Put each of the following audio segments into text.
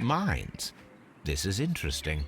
Mines. This is interesting.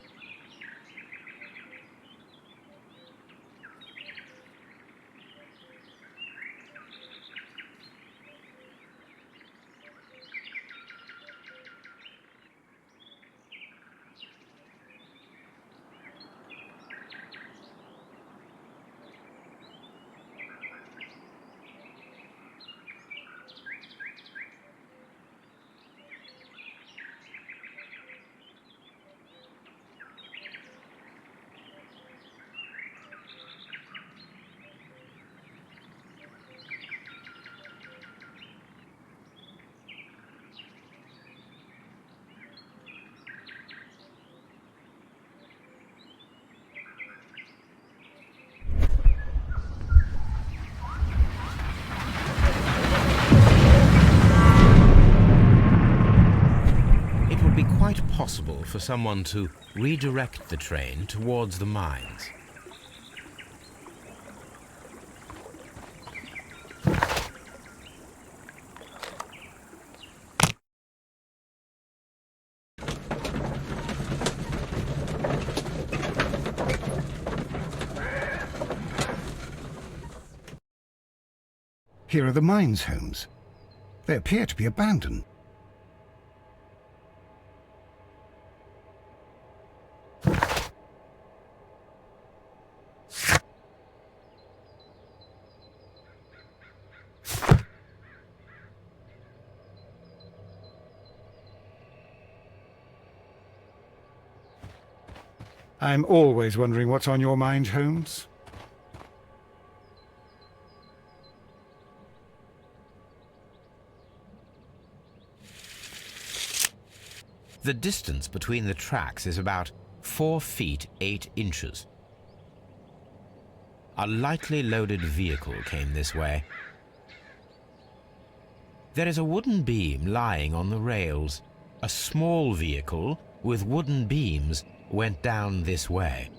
Quite possible for someone to redirect the train towards the mines. Here are the mines homes. They appear to be abandoned. I'm always wondering what's on your mind, Holmes. The distance between the tracks is about 4 feet 8 inches. A lightly loaded vehicle came this way. There is a wooden beam lying on the rails. A small vehicle with wooden beams went down this way.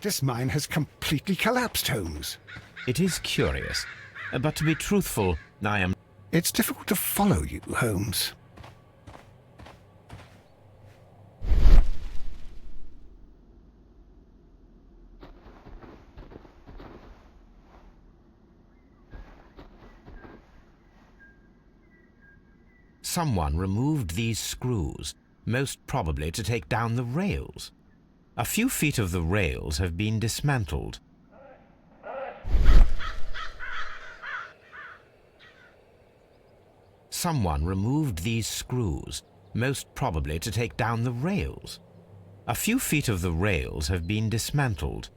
This mine has completely collapsed, Holmes. It is curious, but to be truthful, I am... It's difficult to follow you, Holmes. Someone removed these screws, most probably to take down the rails. A few feet of the rails have been dismantled. Someone removed these screws, most probably to take down the rails. A few feet of the rails have been dismantled.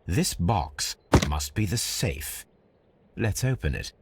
This box must be the safe. Let's open it.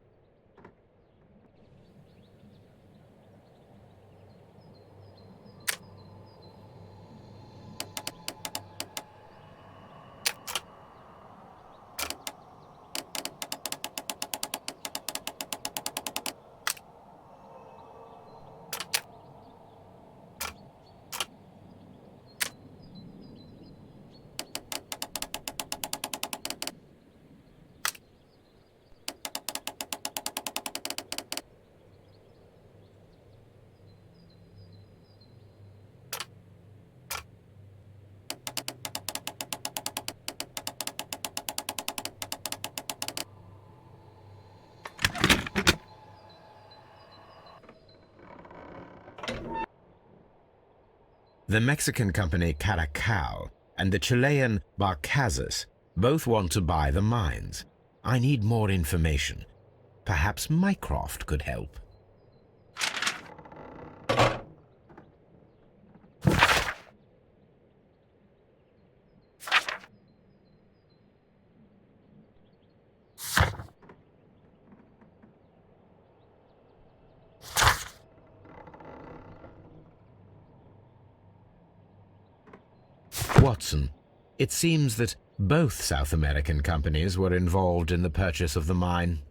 The Mexican company Caracal and the Chilean Barcazas both want to buy the mines. I need more information. Perhaps Mycroft could help. Watson, it seems that both South American companies were involved in the purchase of the mine.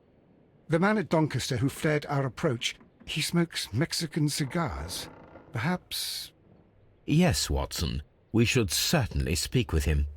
The man at Doncaster who flared our approach, he smokes Mexican cigars. Perhaps... Yes, Watson. We should certainly speak with him.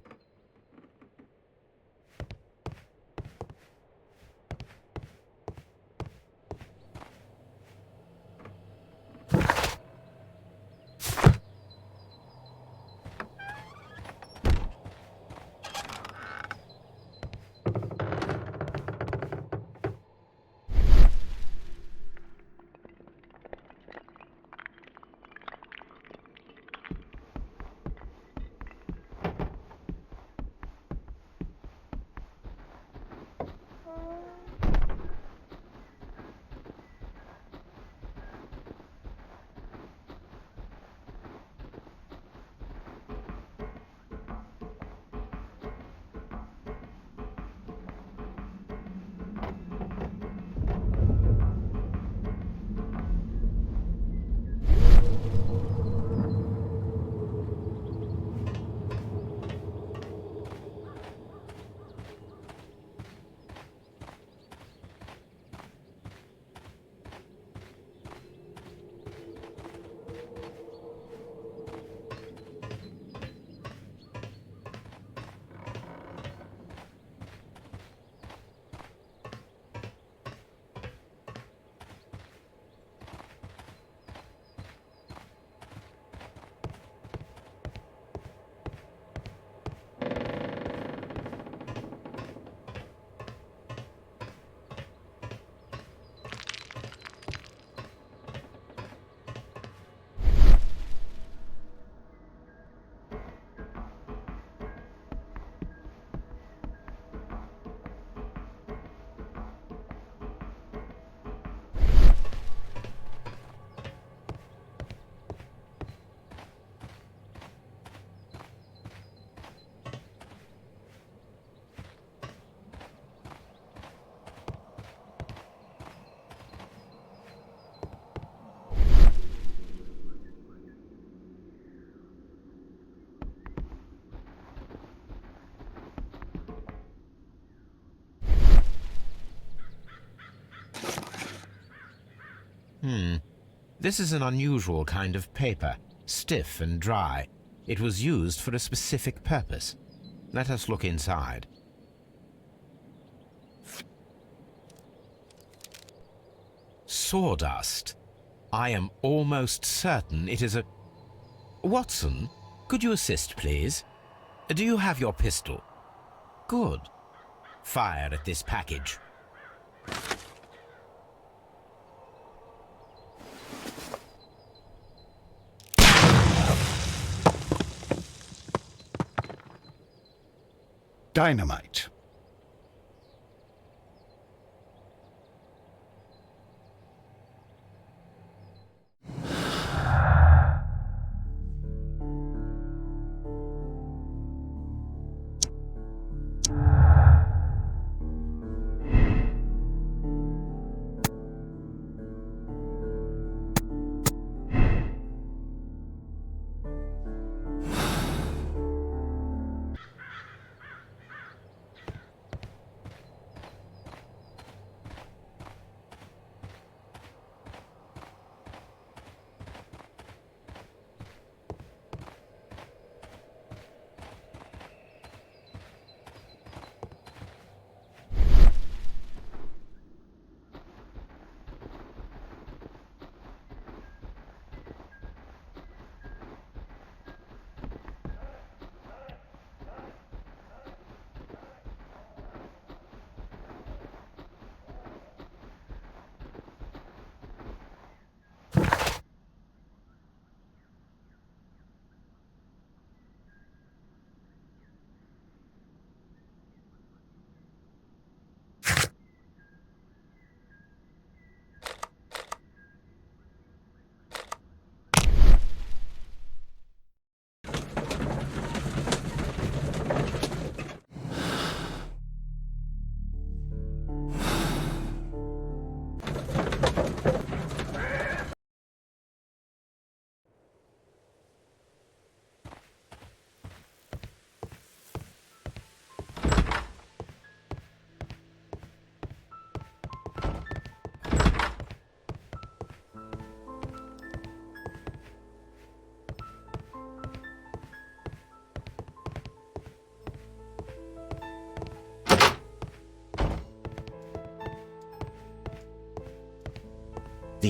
This is an unusual kind of paper, stiff and dry. It was used for a specific purpose. Let us look inside. Sawdust. I am almost certain it is a... Watson, could you assist, please? Do you have your pistol? Good. Fire at this package. Dynamite.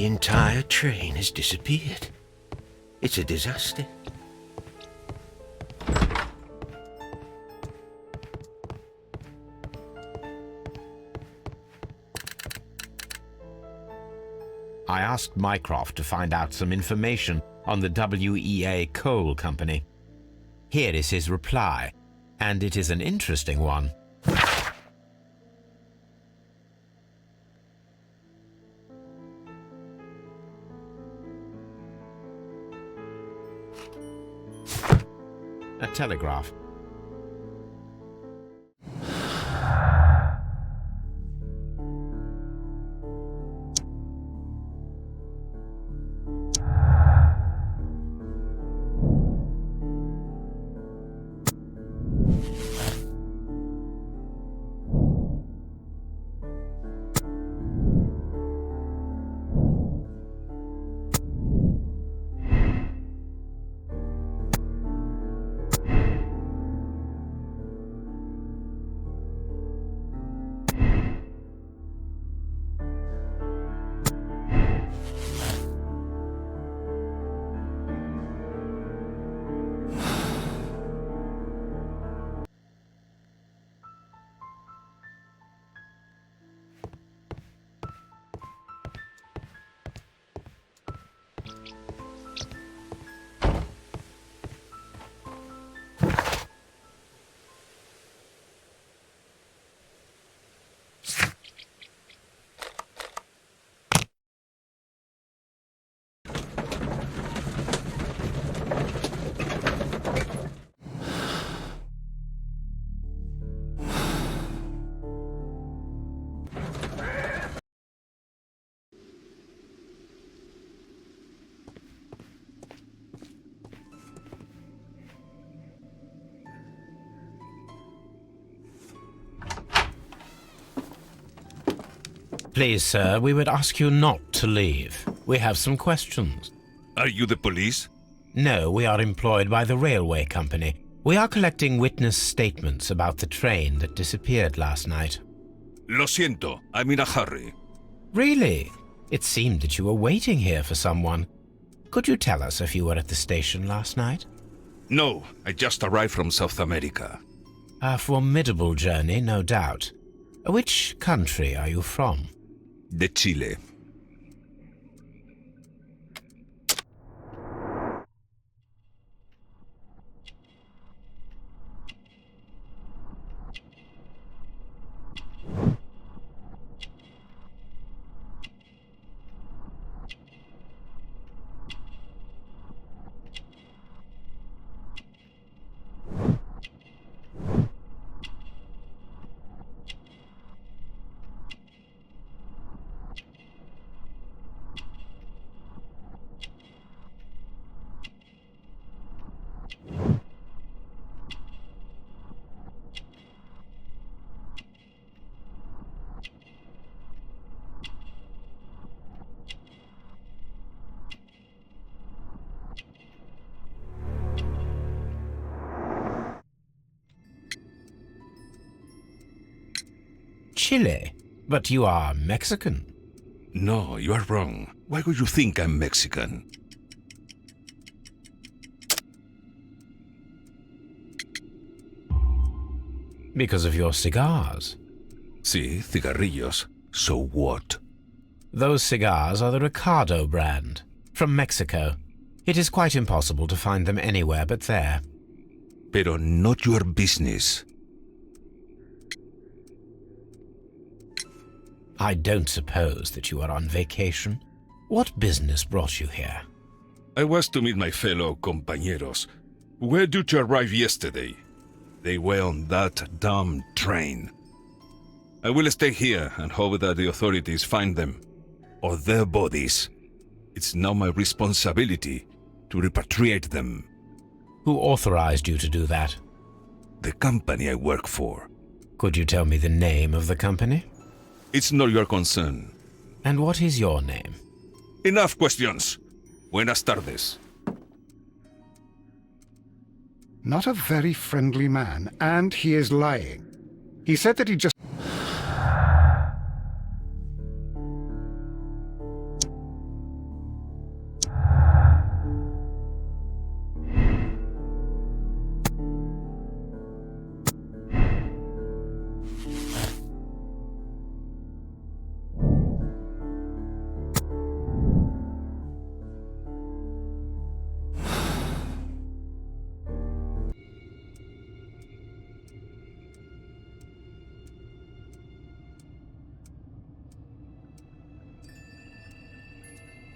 The entire train has disappeared. It's a disaster. I asked Mycroft to find out some information on the WEA Coal Company. Here is his reply, and it is an interesting one. A telegraph. Please, sir, we would ask you not to leave. We have some questions. Are you the police? No, we are employed by the railway company. We are collecting witness statements about the train that disappeared last night. Lo siento, I'm in a hurry. Really? It seemed that you were waiting here for someone. Could you tell us if you were at the station last night? No, I just arrived from South America. A formidable journey, no doubt. Which country are you from? De Chile. Chile? But you are Mexican. No, you are wrong. Why would you think I'm Mexican? Because of your cigars. Sí, cigarrillos. So what? Those cigars are the Ricardo brand, from Mexico. It is quite impossible to find them anywhere but there. Pero not your business. I don't suppose that you are on vacation. What business brought you here? I was to meet my fellow compañeros, who were due to arrive yesterday. They were on that damn train. I will stay here and hope that the authorities find them, or their bodies. It's now my responsibility to repatriate them. Who authorized you to do that? The company I work for. Could you tell me the name of the company? It's not your concern. And what is your name? Enough questions. Buenas tardes. Not a very friendly man, and he is lying. He said that he just...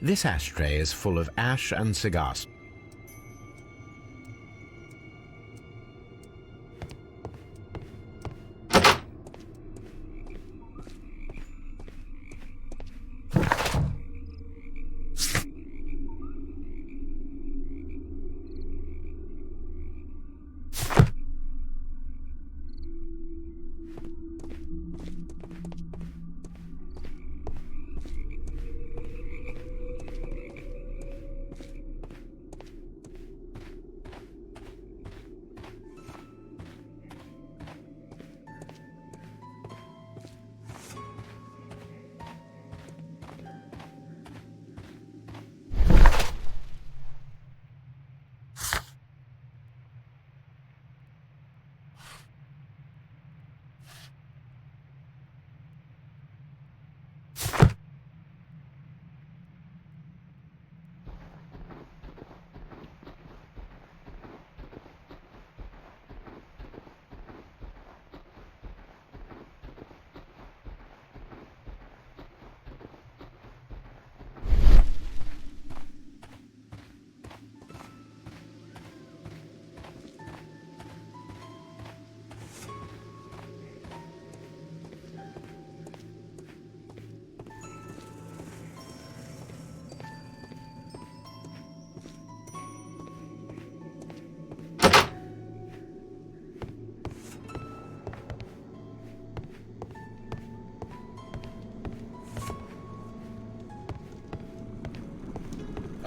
This ashtray is full of ash and cigar smoke.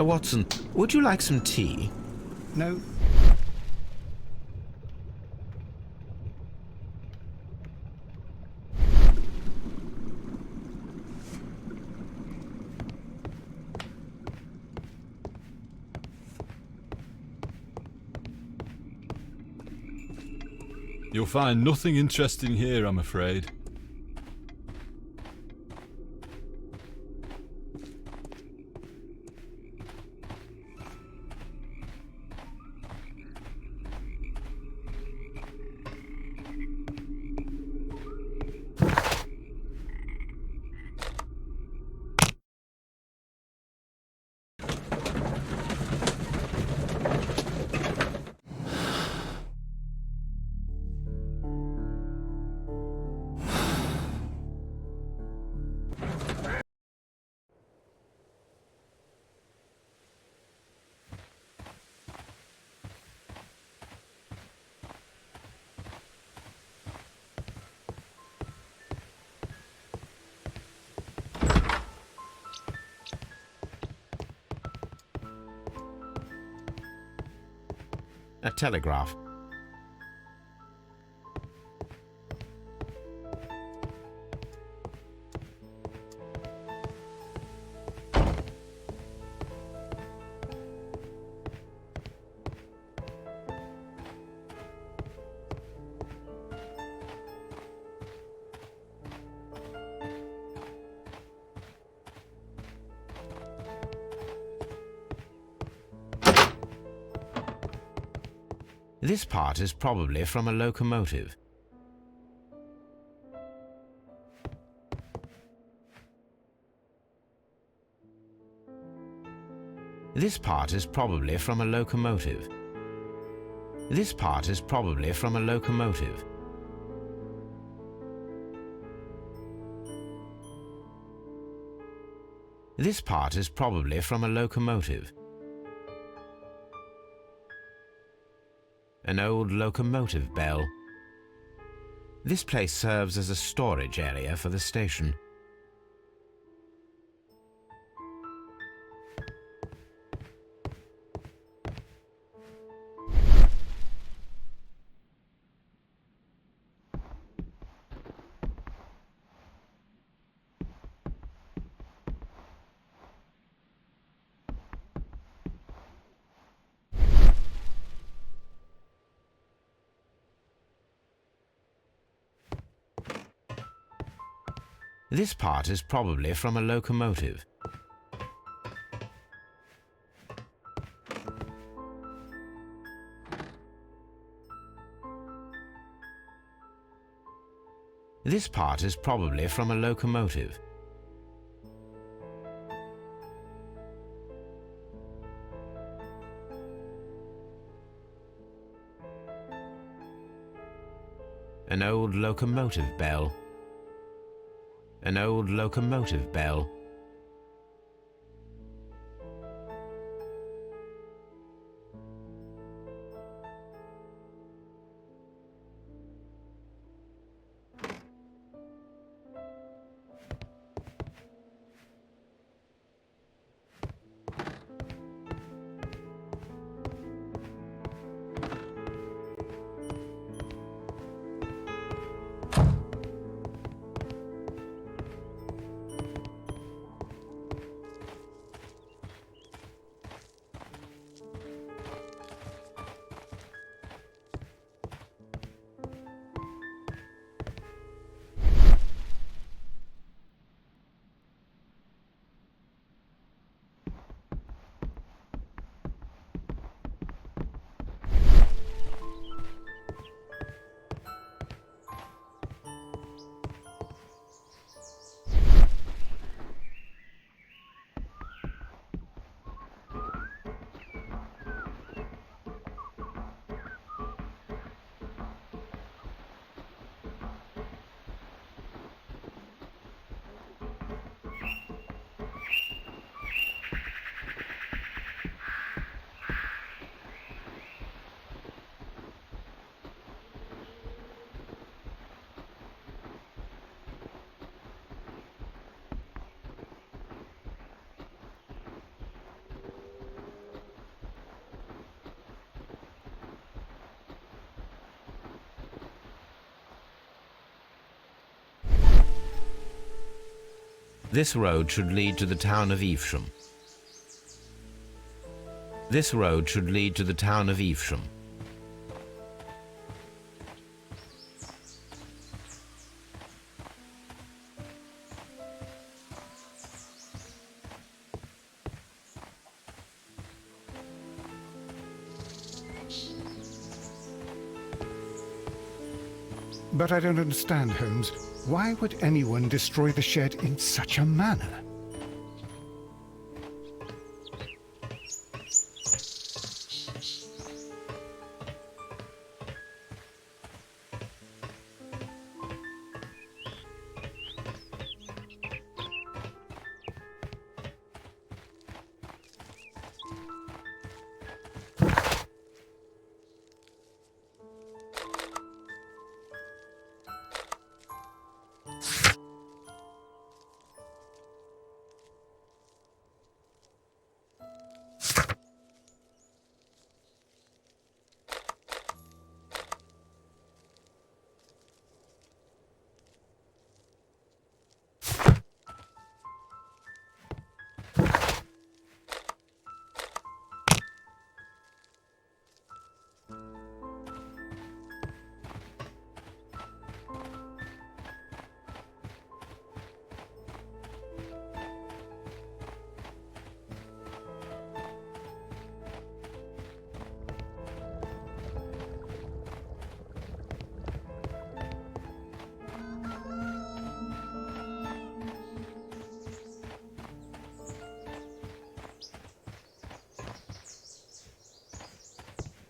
Watson, would you like some tea? No. You'll find nothing interesting here, I'm afraid. A telegraph. This part is probably from a locomotive. This part is probably from a locomotive. This part is probably from a locomotive. This part is probably from a locomotive. An old locomotive bell. This place serves as a storage area for the station. This part is probably from a locomotive. This part is probably from a locomotive. An old locomotive bell. An old locomotive bell. This road should lead to the town of Evesham. This road should lead to the town of Evesham. But I don't understand, Holmes. Why would anyone destroy the shed in such a manner?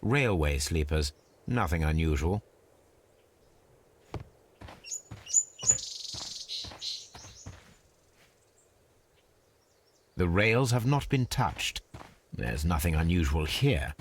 Railway sleepers, nothing unusual. The rails have not been touched. There's nothing unusual here.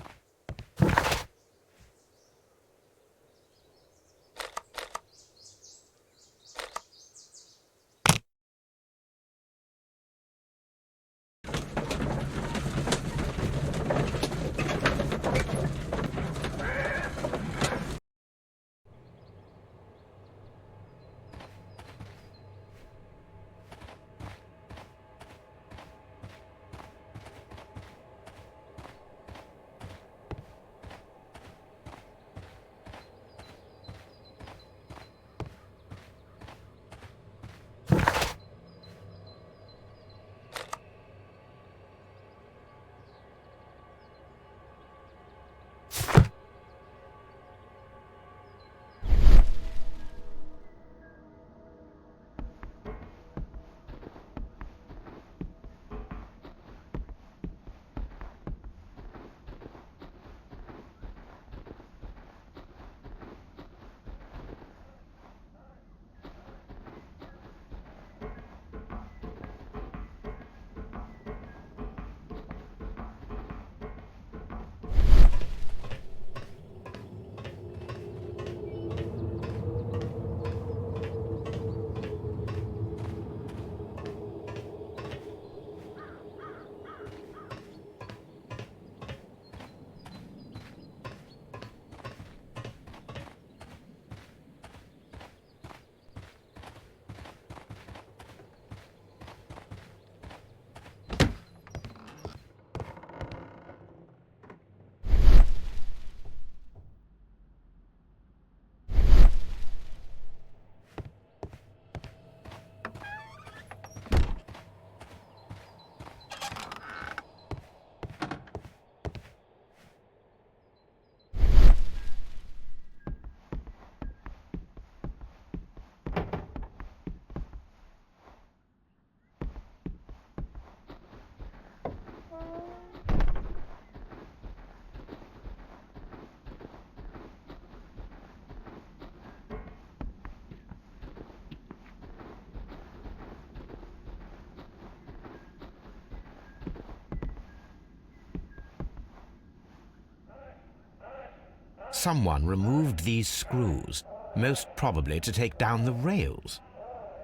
Someone removed these screws, most probably to take down the rails.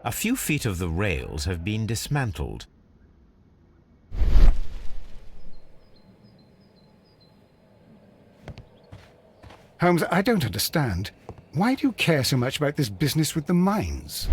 A few feet of the rails have been dismantled. Holmes, I don't understand. Why do you care so much about this business with the mines?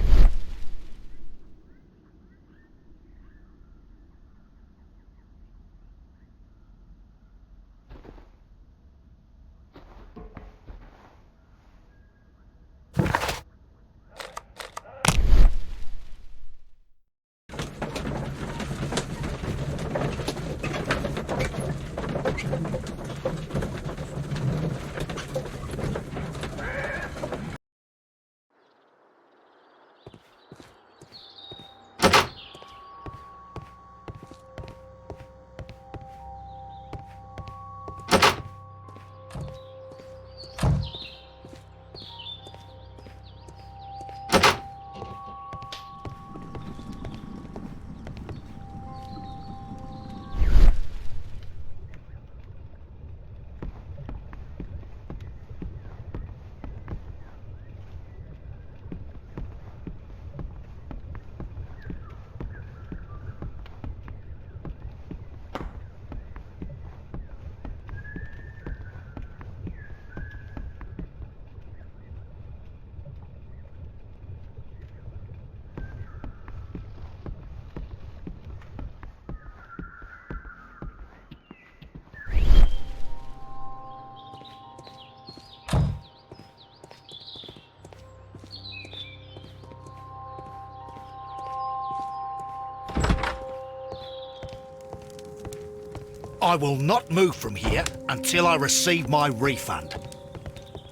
I will not move from here until I receive my refund.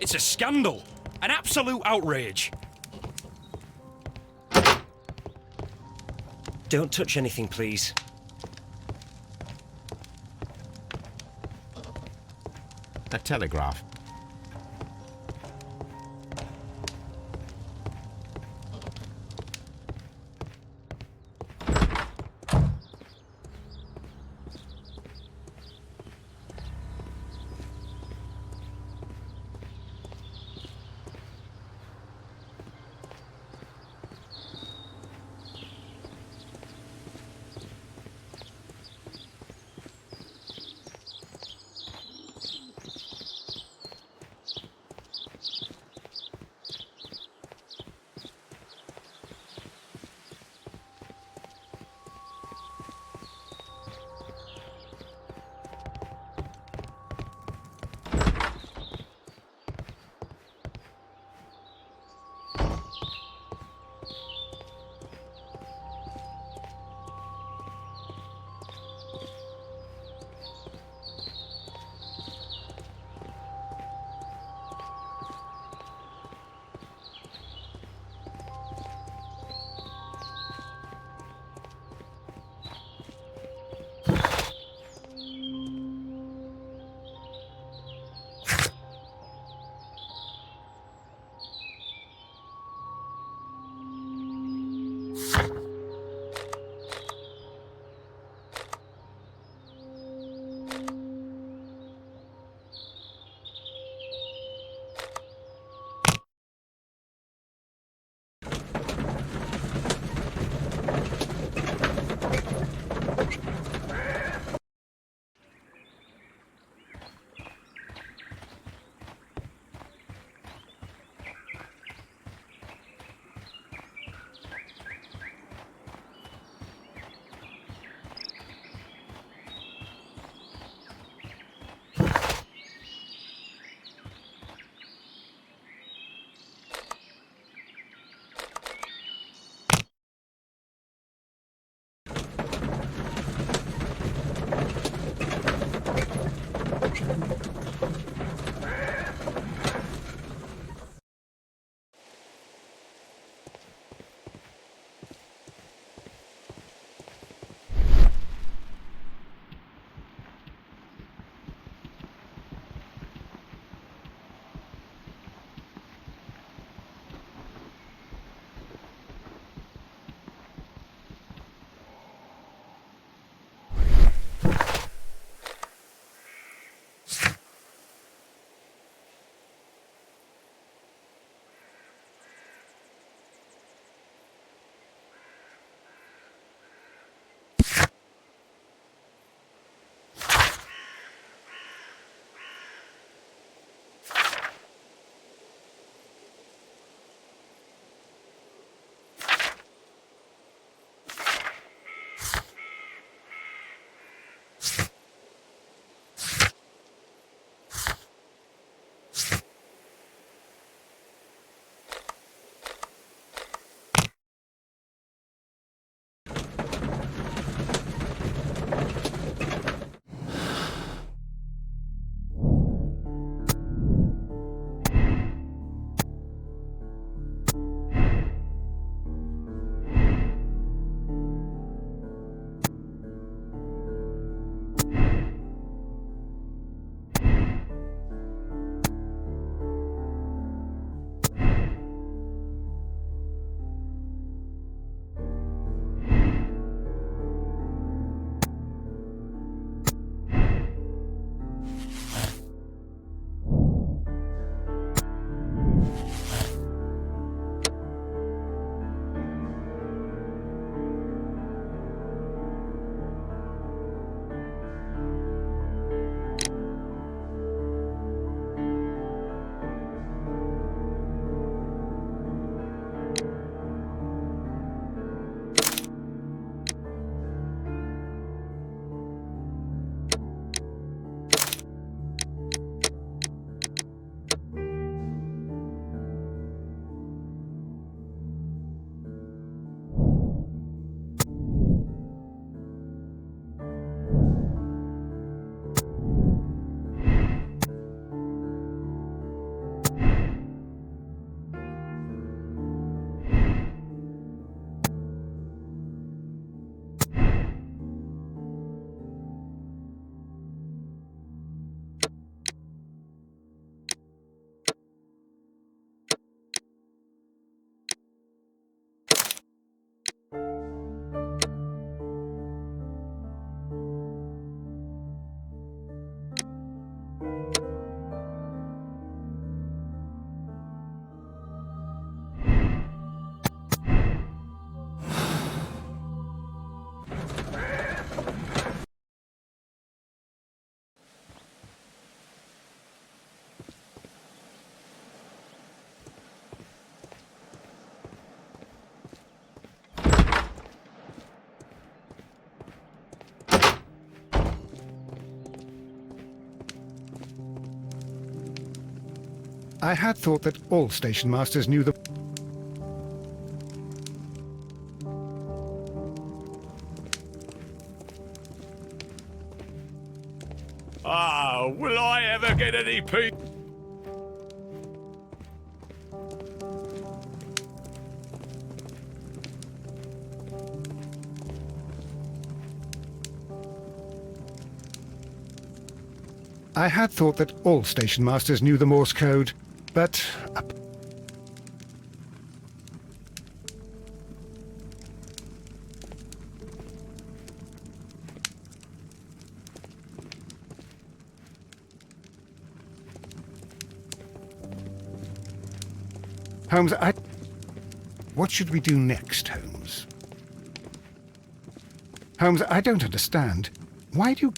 It's a scandal. An absolute outrage. Don't touch anything, please. A telegraph. I had thought that all station masters knew the... Ah, will I ever get any peace? I had thought that all station masters knew the Morse code, but... Holmes, What should we do next, Holmes? Holmes, I don't understand. Why do you...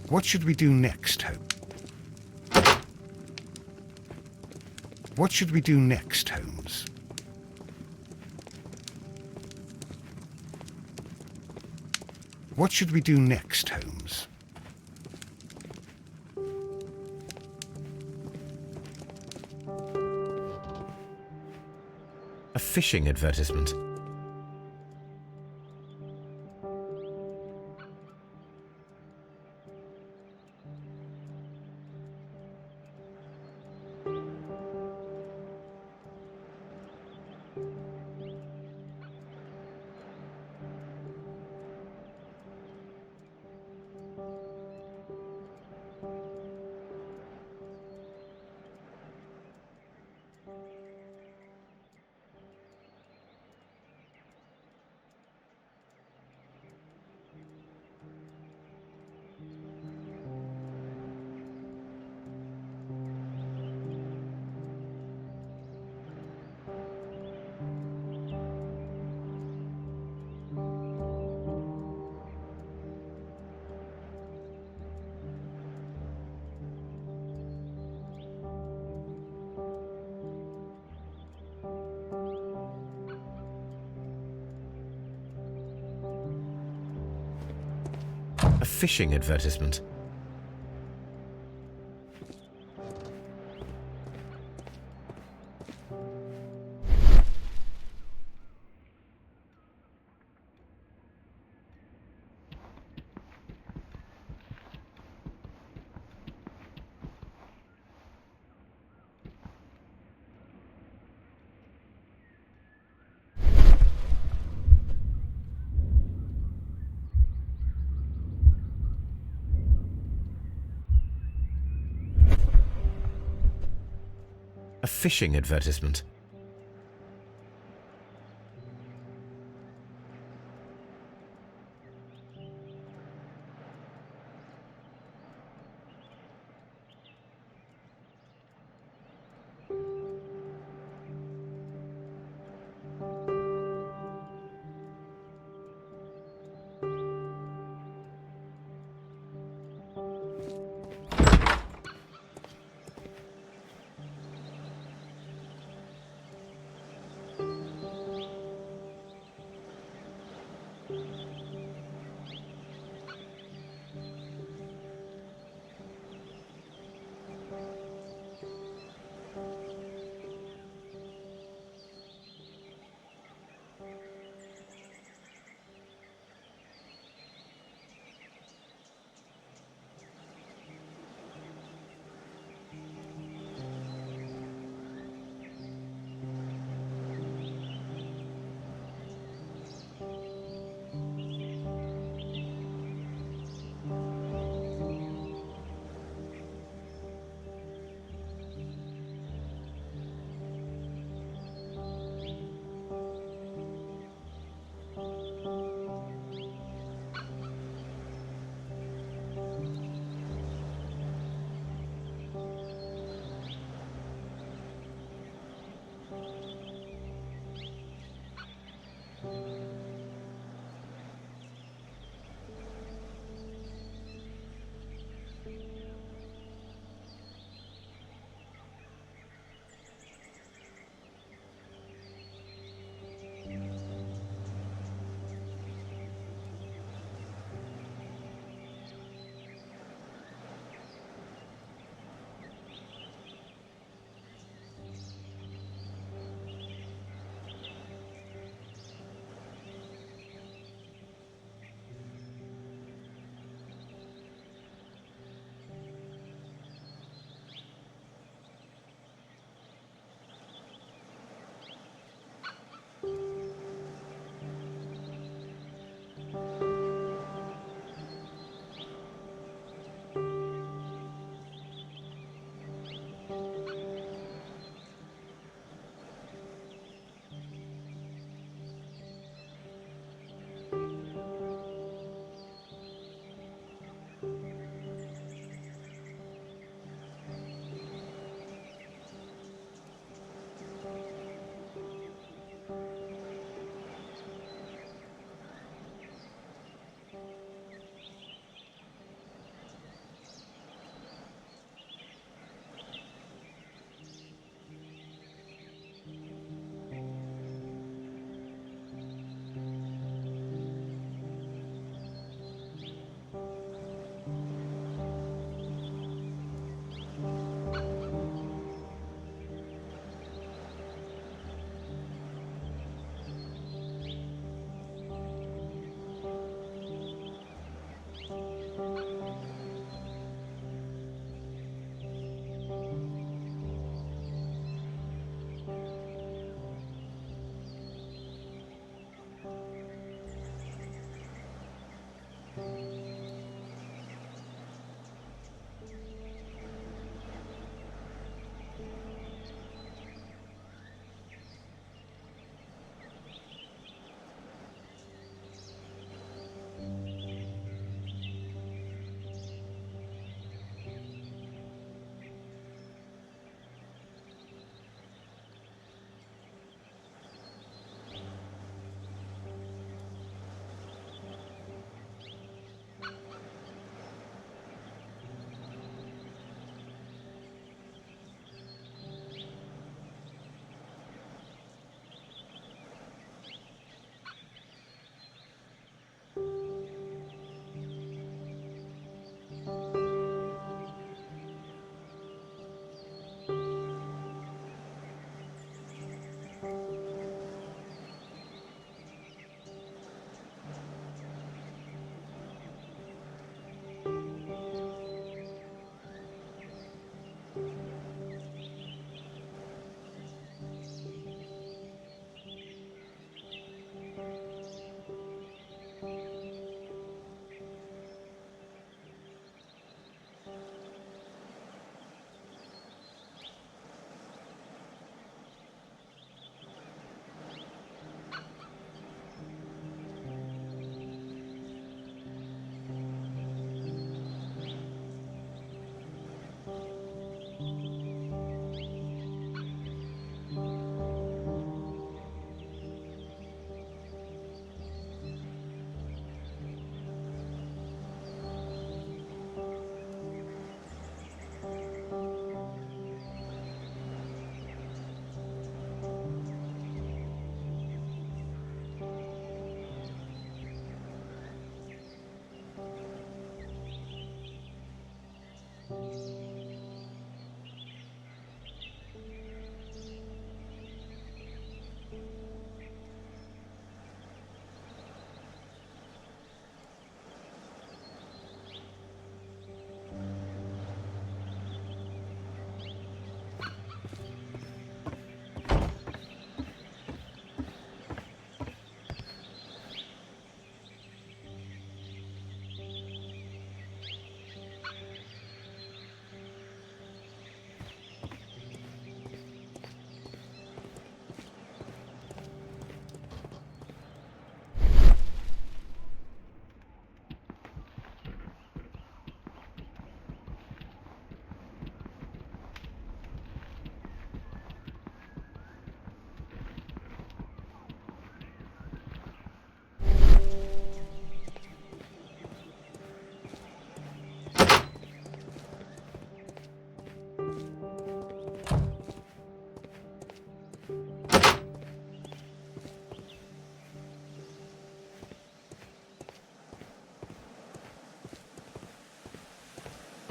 What should we do next, Holmes? What should we do next, Holmes? What should we do next, Holmes? A fishing advertisement. A fishing advertisement. A fishing advertisement.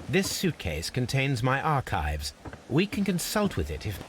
This suitcase contains my archives. We can consult with it if...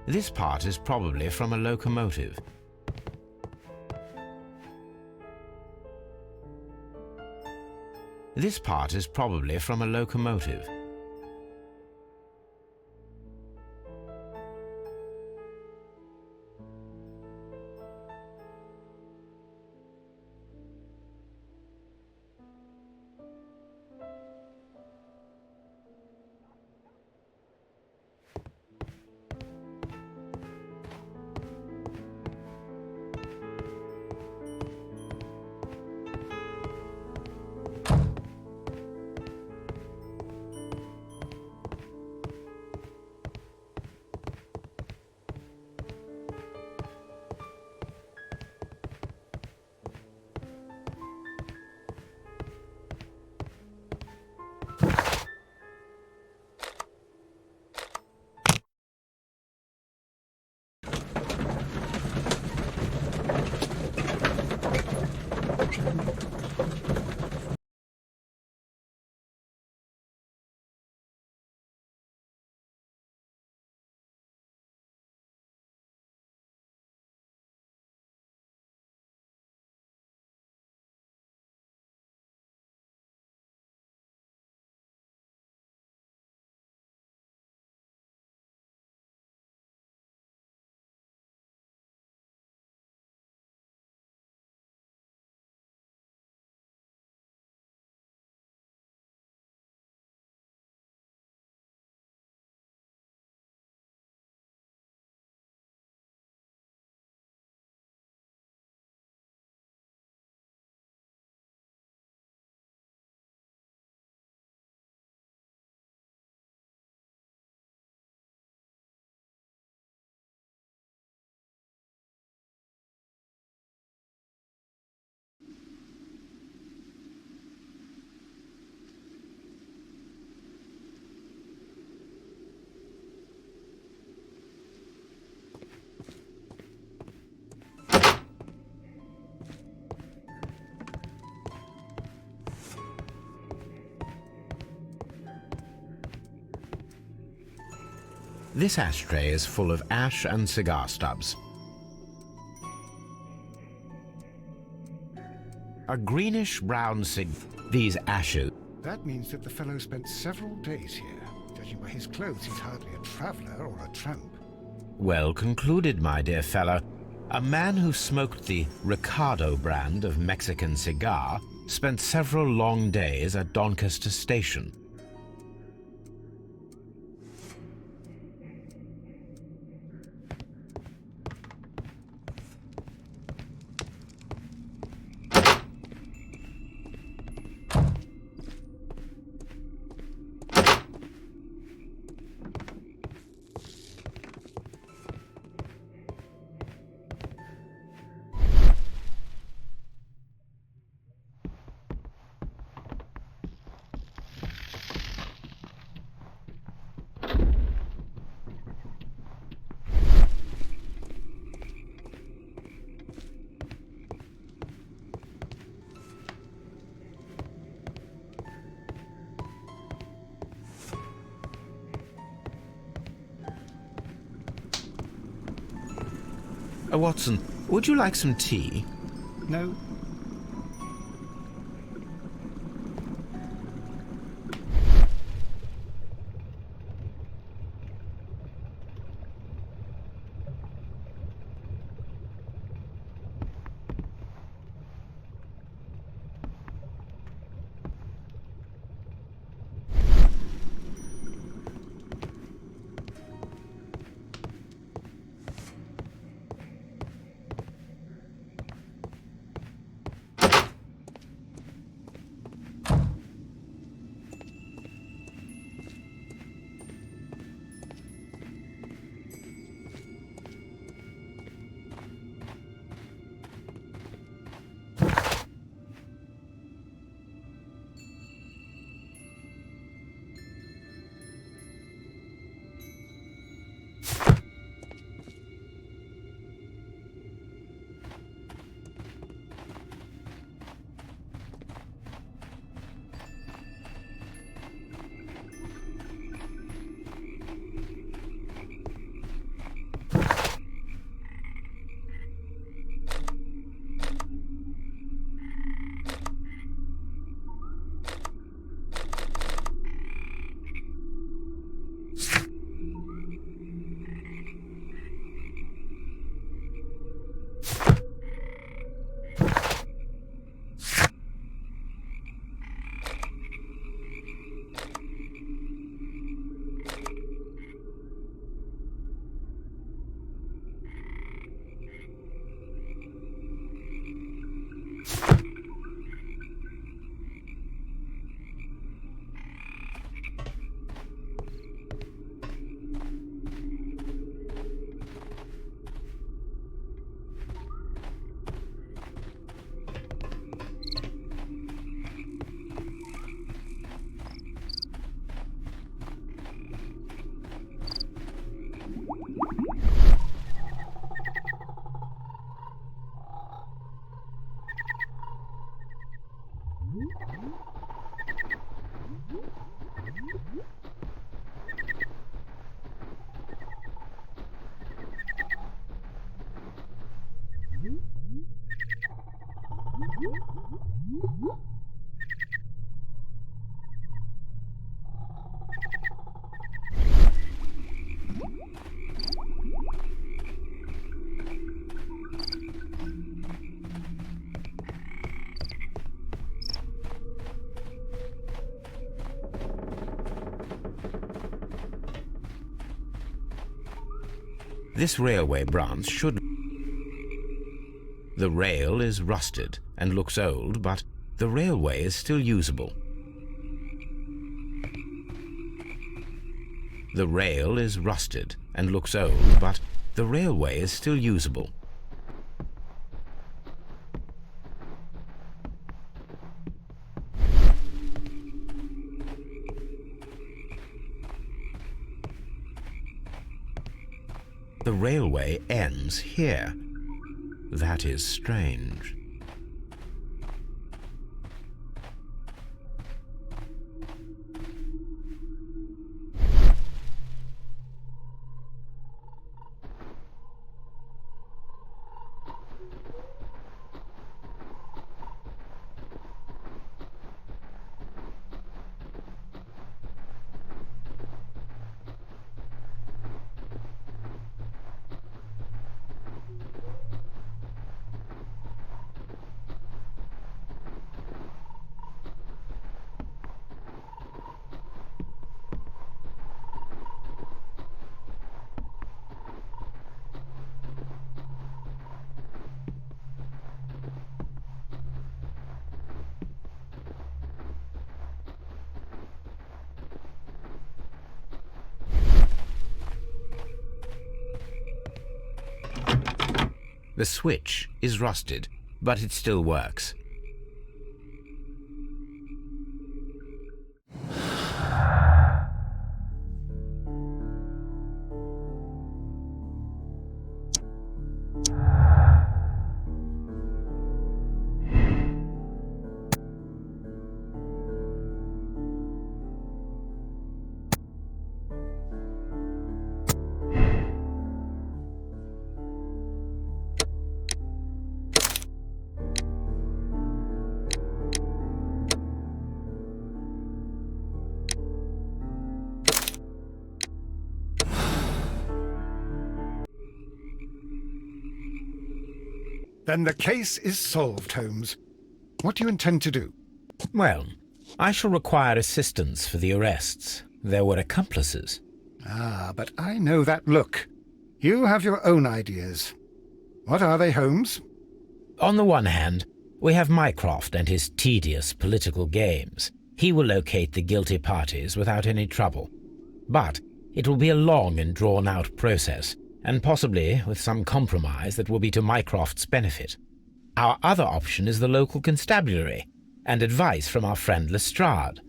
This part is probably from a locomotive. This part is probably from a locomotive. This ashtray is full of ash and cigar stubs. A greenish-brown These ashes... That means that the fellow spent several days here. Judging by his clothes, he's hardly a traveller or a tramp. Well concluded, my dear fellow. A man who smoked the Ricardo brand of Mexican cigar spent several long days at Doncaster Station. Watson, would you like some tea? No. This railway branch should... The rail is rusted and looks old, but the railway is still usable. The rail is rusted and looks old, but the railway is still usable. The railway ends here. That is strange. The switch is rusted, but it still works. Then the case is solved, Holmes. What do you intend to do? Well, I shall require assistance for the arrests. There were accomplices. Ah, but I know that look. You have your own ideas. What are they, Holmes? On the one hand, we have Mycroft and his tedious political games. He will locate the guilty parties without any trouble. But it will be a long and drawn-out process, and possibly with some compromise that will be to Mycroft's benefit. Our other option is the local constabulary, and advice from our friend Lestrade.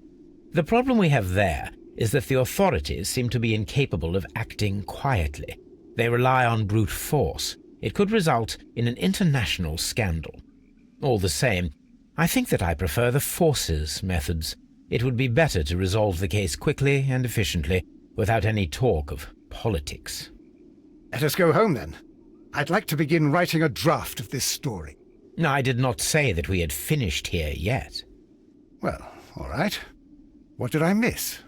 The problem we have there is that the authorities seem to be incapable of acting quietly. They rely on brute force. It could result in an international scandal. All the same, I think that I prefer the forces methods. It would be better to resolve the case quickly and efficiently, without any talk of politics. Let us go home, then. I'd like to begin writing a draft of this story. No, I did not say that we had finished here yet. Well, all right. What did I miss?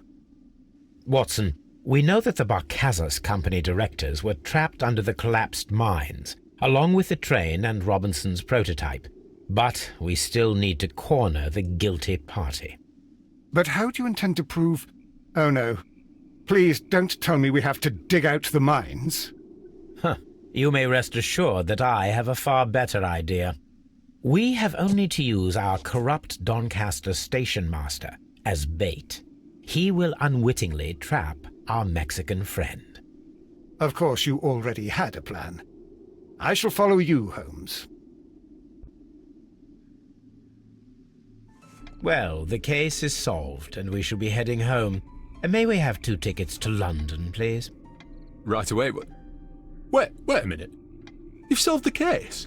Watson, we know that the Barcazas Company directors were trapped under the collapsed mines, along with the train and Robinson's prototype. But we still need to corner the guilty party. But how do you intend to prove... Oh, no. Please don't tell me we have to dig out the mines. Huh. You may rest assured that I have a far better idea. We have only to use our corrupt Doncaster station master as bait. He will unwittingly trap our Mexican friend. Of course, you already had a plan. I shall follow you, Holmes. Well, the case is solved, and we shall be heading home. May we have 2 tickets to London, please? Right away. Wait a minute. You've solved the case?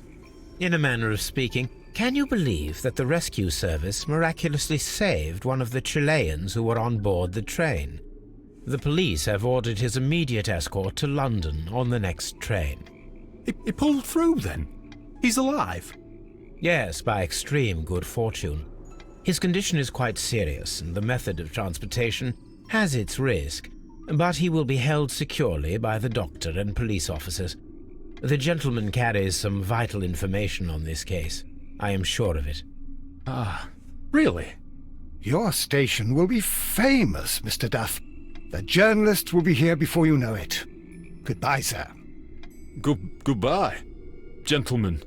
In a manner of speaking, can you believe that the rescue service miraculously saved one of the Chileans who were on board the train? The police have ordered his immediate escort to London on the next train. He pulled through, then? He's alive? Yes, by extreme good fortune. His condition is quite serious, and the method of transportation has its risk, but he will be held securely by the doctor and police officers. The gentleman carries some vital information on this case. I am sure of it. Ah, really? Your station will be famous, Mr. Duff. The journalists will be here before you know it. Goodbye, sir. Goodbye, gentlemen.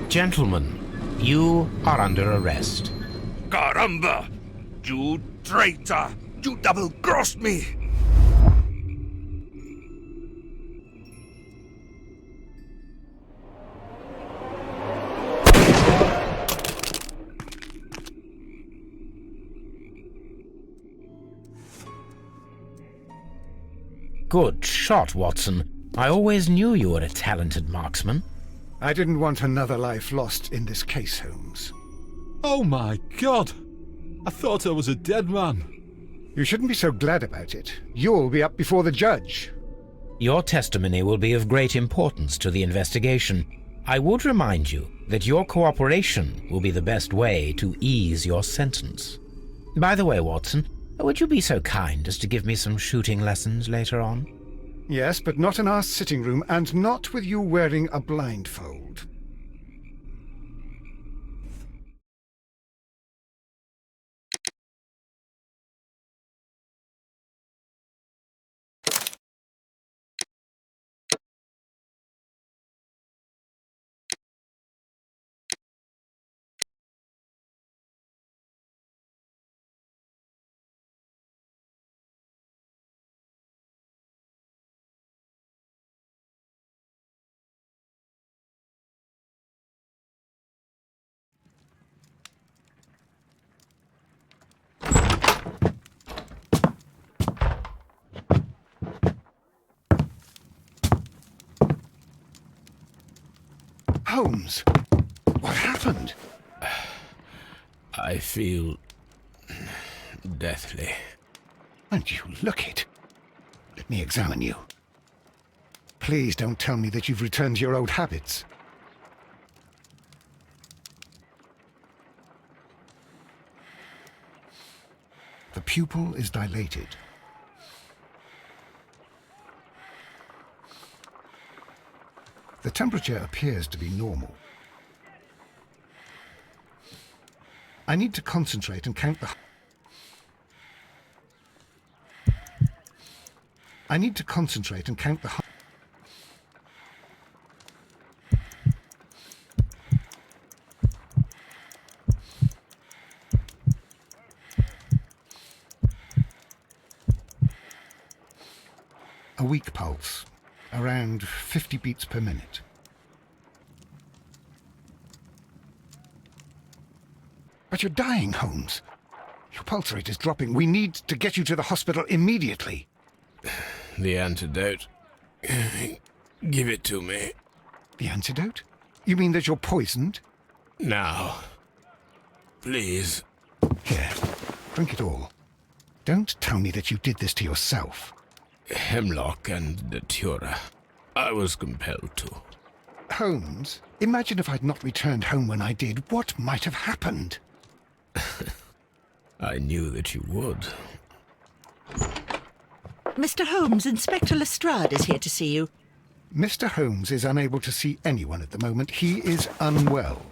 Gentlemen, you are under arrest. Caramba! You traitor! You double-crossed me! Good shot, Watson. I always knew you were a talented marksman. I didn't want another life lost in this case, Holmes. Oh my God! I thought I was a dead man. You shouldn't be so glad about it. You'll be up before the judge. Your testimony will be of great importance to the investigation. I would remind you that your cooperation will be the best way to ease your sentence. By the way, Watson, would you be so kind as to give me some shooting lessons later on? Yes, but not in our sitting room, and not with you wearing a blindfold. Holmes, what happened? I feel deathly. And you look it. Let me examine you. Please don't tell me that you've returned to your old habits. The pupil is dilated. The temperature appears to be normal. I need to concentrate and count the... I need to concentrate and count the... A weak pulse, around 50 beats per minute. But you're dying, Holmes. Your pulse rate is dropping. We need to get you to the hospital immediately. The antidote. Give it to me. The antidote? You mean that you're poisoned? Now. Please. Here, drink it all. Don't tell me that you did this to yourself. Hemlock and datura. I was compelled to. Holmes, imagine if I'd not returned home when I did. What might have happened? I knew that you would. Mr. Holmes, Inspector Lestrade is here to see you. Mr. Holmes is unable to see anyone at the moment. He is unwell.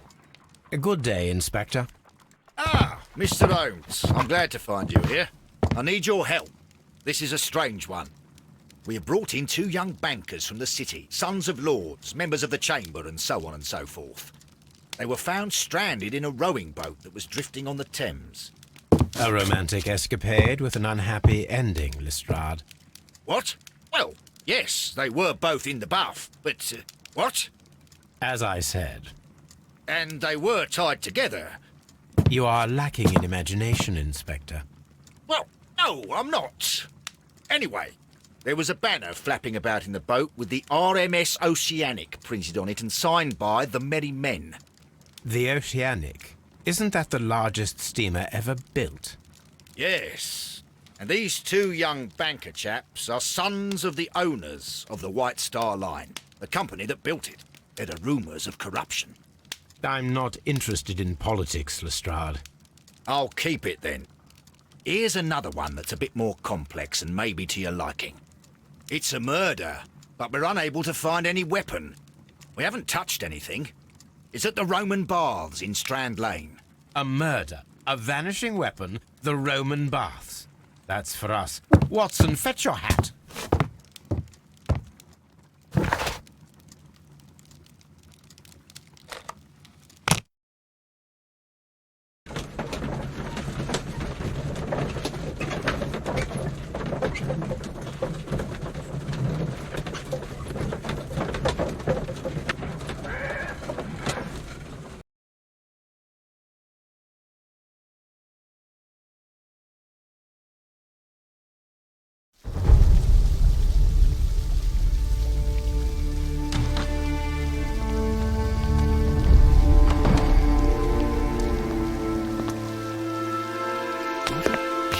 A good day, Inspector. Ah, Mr. Holmes, I'm glad to find you here. I need your help. This is a strange one. We have brought in 2 young bankers from the city, sons of lords, members of the Chamber, and so on and so forth. They were found stranded in a rowing boat that was drifting on the Thames. A romantic escapade with an unhappy ending, Lestrade. What? Well, yes, they were both in the bath, but... what? As I said, And they were tied together. you are lacking in imagination, Inspector. Well, no, I'm not. Anyway, there was a banner flapping about in the boat with the RMS Oceanic printed on it and signed by the Merry Men. The Oceanic. Isn't that the largest steamer ever built? Yes. And these 2 young banker chaps are sons of the owners of the White Star Line, the company that built it. There are rumours of corruption. I'm not interested in politics, Lestrade. I'll keep it then. Here's another one that's a bit more complex and maybe to your liking. It's a murder, but we're unable to find any weapon. We haven't touched anything. It's at the Roman Baths in Strand Lane. A murder, a vanishing weapon, the Roman Baths. That's for us. Watson, fetch your hat.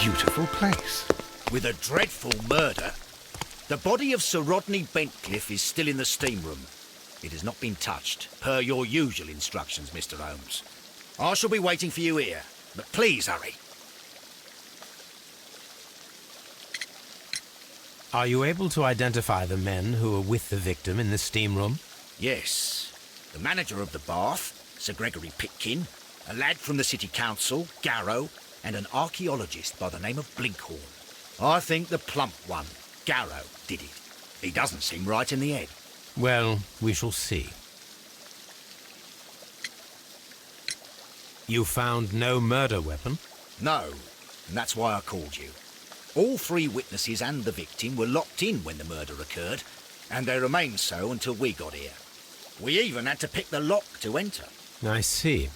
Beautiful place. With a dreadful murder. The body of Sir Rodney Bentcliffe is still in the steam room. It has not been touched, per your usual instructions, Mr. Holmes. I shall be waiting for you here, but please hurry. Are you able to identify the men who were with the victim in the steam room? Yes. The manager of the bath, Sir Gregory Pitkin, a lad from the City Council, Garrow, and an archaeologist by the name of Blinkhorn. I think the plump one, Garrow, did it. He doesn't seem right in the head. Well, we shall see. You found no murder weapon? No, and that's why I called you. All 3 witnesses and the victim were locked in when the murder occurred, and they remained so until we got here. We even had to pick the lock to enter. I see.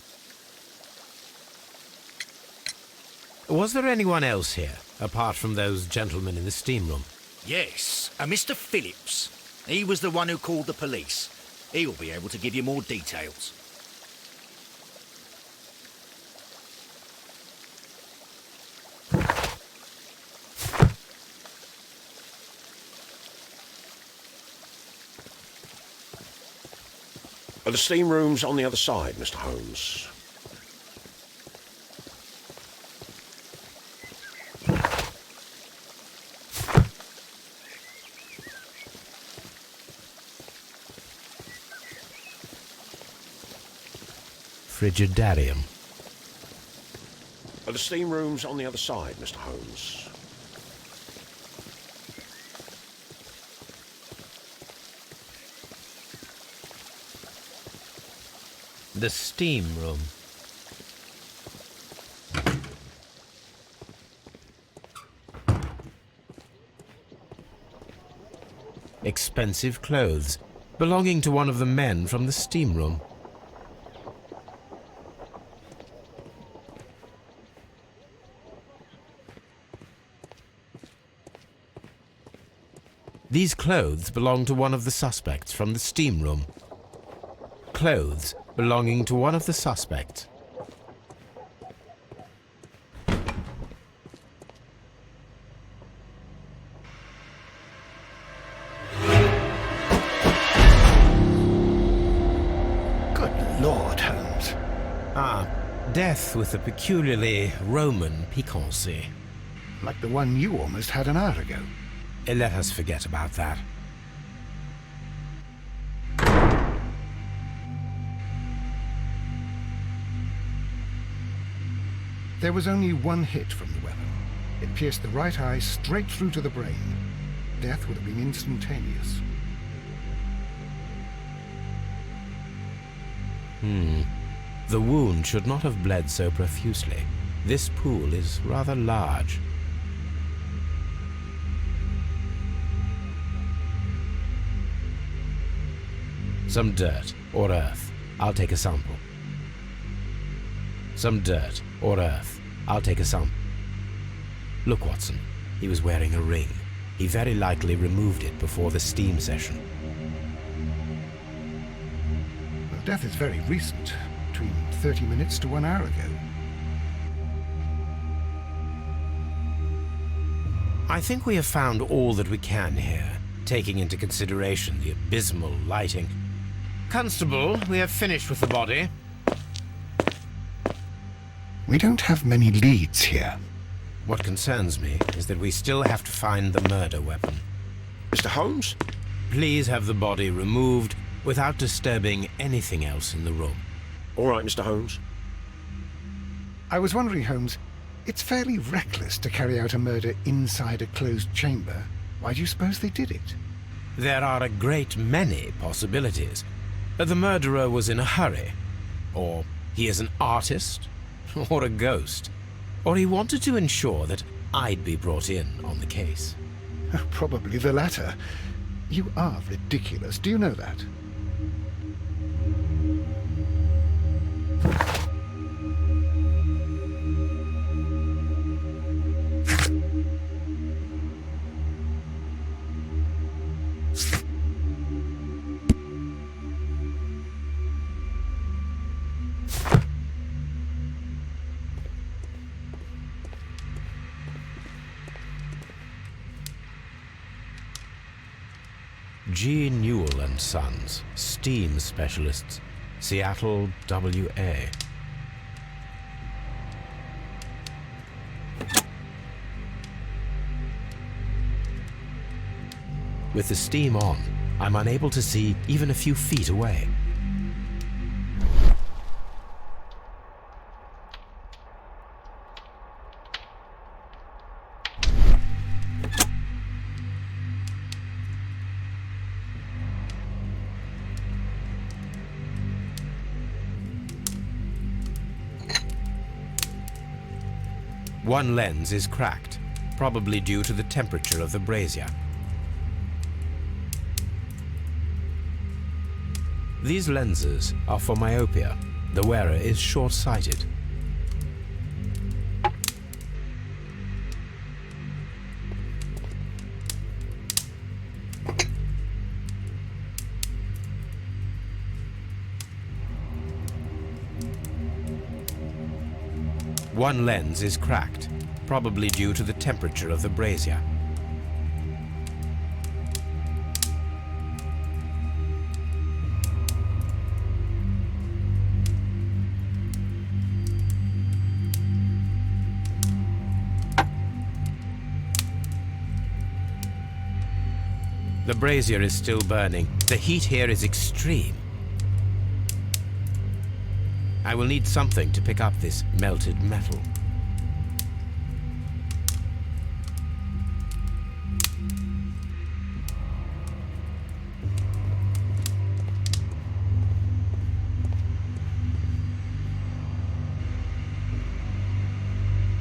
Was there anyone else here, apart from those gentlemen in the steam room? Yes, a Mr. Phillips. He was the one who called the police. He'll be able to give you more details. Are the steam rooms on the other side, Mr. Holmes? Frigidarium. Are the steam rooms on the other side, Mr. Holmes? The steam room. Expensive clothes, belonging to one of the men from the steam room. These clothes belong to one of the suspects from the steam room. Clothes belonging to one of the suspects. Good Lord, Holmes. Ah, death with a peculiarly Roman piquancy. Like the one you almost had an hour ago. Let us forget about that. There was only one hit from the weapon. It pierced the right eye straight through to the brain. Death would have been instantaneous. The wound should not have bled so profusely. This pool is rather large. Some dirt or earth. I'll take a sample. Some dirt or earth. I'll take a sample. Look, Watson. He was wearing a ring. He very likely removed it before the steam session. Well, death is very recent. Between 30 minutes to 1 hour ago. I think we have found all that we can here, taking into consideration the abysmal lighting. Constable, we have finished with the body. We don't have many leads here. What concerns me is that we still have to find the murder weapon. Mr. Holmes? Please have the body removed without disturbing anything else in the room. All right, Mr. Holmes. I was wondering, Holmes, it's fairly reckless to carry out a murder inside a closed chamber. Why do you suppose they did it? There are a great many possibilities. The murderer was in a hurry, or he is an artist, or a ghost, or he wanted to ensure that I'd be brought in on the case. Probably the latter. You are ridiculous, do you know that? G. Newell and Sons, steam specialists, Seattle, WA. With the steam on, I'm unable to see even a few feet away. One lens is cracked, probably due to the temperature of the brazier. These lenses are for myopia. The wearer is short-sighted. One lens is cracked, probably due to the temperature of the brazier. The brazier is still burning. The heat here is extreme. I will need something to pick up this melted metal.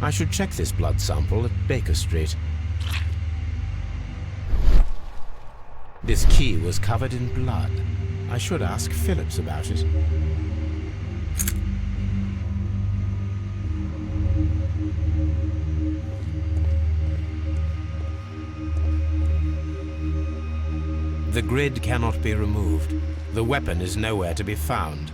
I should check this blood sample at Baker Street. This key was covered in blood. I should ask Phillips about it. The grid cannot be removed. The weapon is nowhere to be found.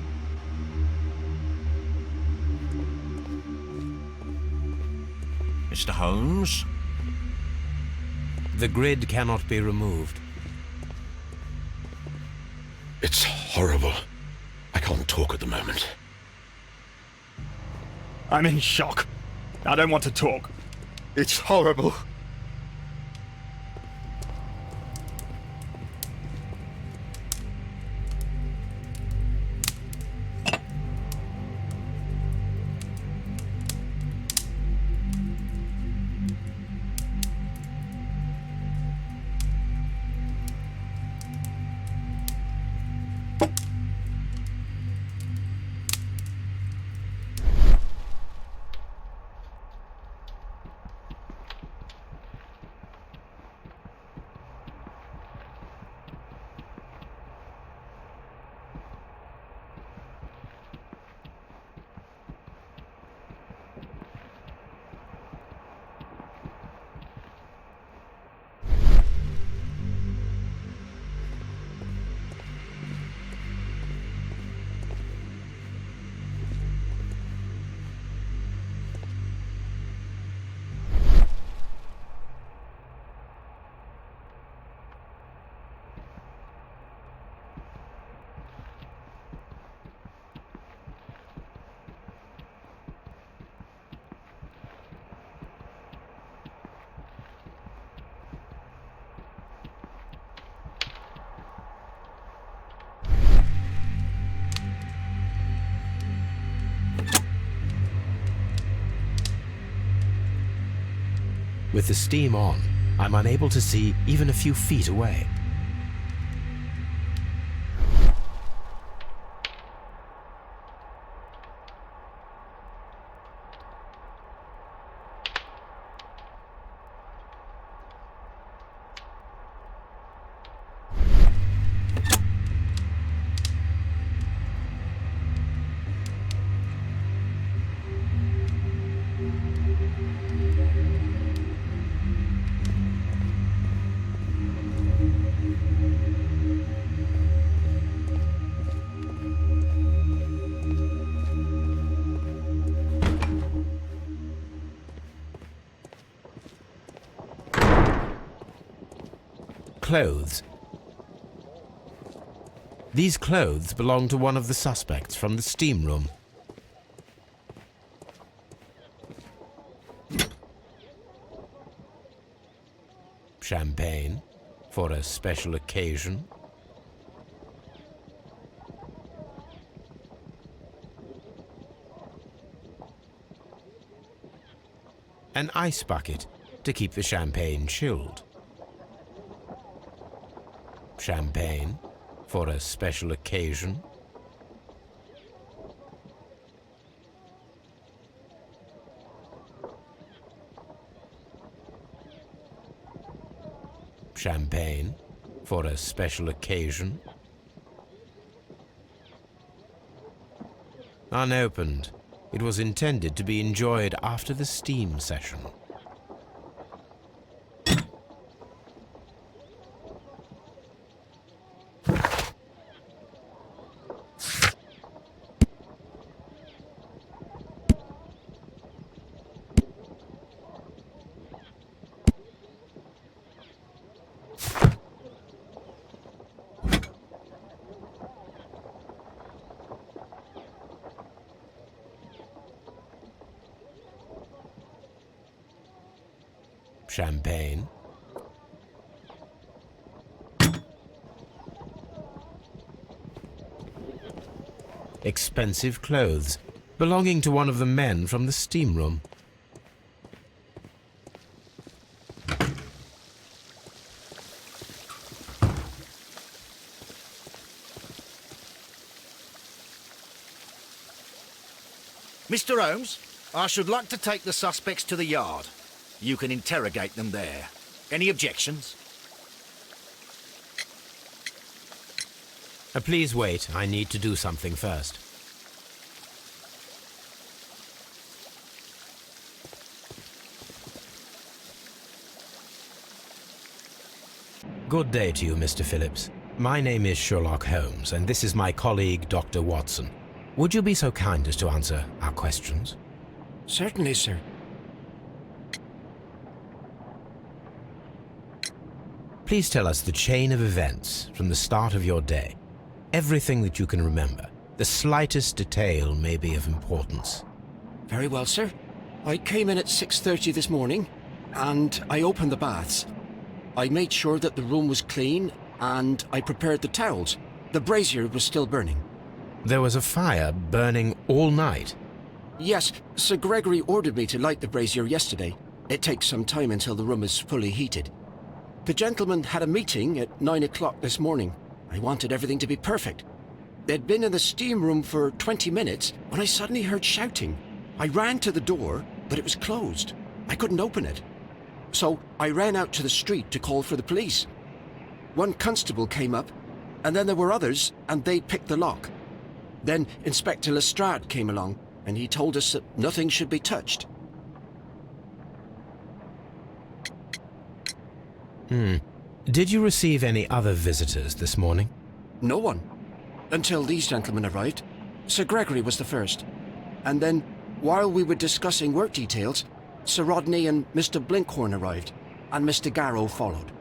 Mr. Holmes? The grid cannot be removed. It's horrible. I can't talk at the moment. I'm in shock. I don't want to talk. It's horrible. With the steam on, I'm unable to see even a few feet away. Clothes. These clothes belong to one of the suspects from the steam room. Champagne for a special occasion. An ice bucket to keep the champagne chilled. Champagne for a special occasion. Champagne for a special occasion. Unopened. It was intended to be enjoyed after the steam session. champagne. Expensive clothes, belonging to one of the men from the steam room. Mr. Holmes, I should like to take the suspects to the yard. You can interrogate them there. Any objections? Please wait. I need to do something first. Good day to you, Mr. Phillips. My name is Sherlock Holmes, and this is my colleague, Dr. Watson. Would you be so kind as to answer our questions? Certainly, sir. Please tell us the chain of events from the start of your day. Everything that you can remember. The slightest detail may be of importance. Very well, sir. I came in at 6:30 this morning, and I opened the baths. I made sure that the room was clean, and I prepared the towels. The brazier was still burning. There was a fire burning all night. Yes, Sir Gregory ordered me to light the brazier yesterday. It takes some time until the room is fully heated. The gentlemen had a meeting at 9 o'clock this morning. I wanted everything to be perfect. They'd been in the steam room for 20 minutes when I suddenly heard shouting. I ran to the door, but it was closed. I couldn't open it. So I ran out to the street to call for the police. One constable came up, and then there were others, and they picked the lock. Then Inspector Lestrade came along, and he told us that nothing should be touched. Did you receive any other visitors this morning? No one. Until these gentlemen arrived. Sir Gregory was the first. And then, while we were discussing work details, Sir Rodney and Mr. Blinkhorn arrived, and Mr. Garrow followed.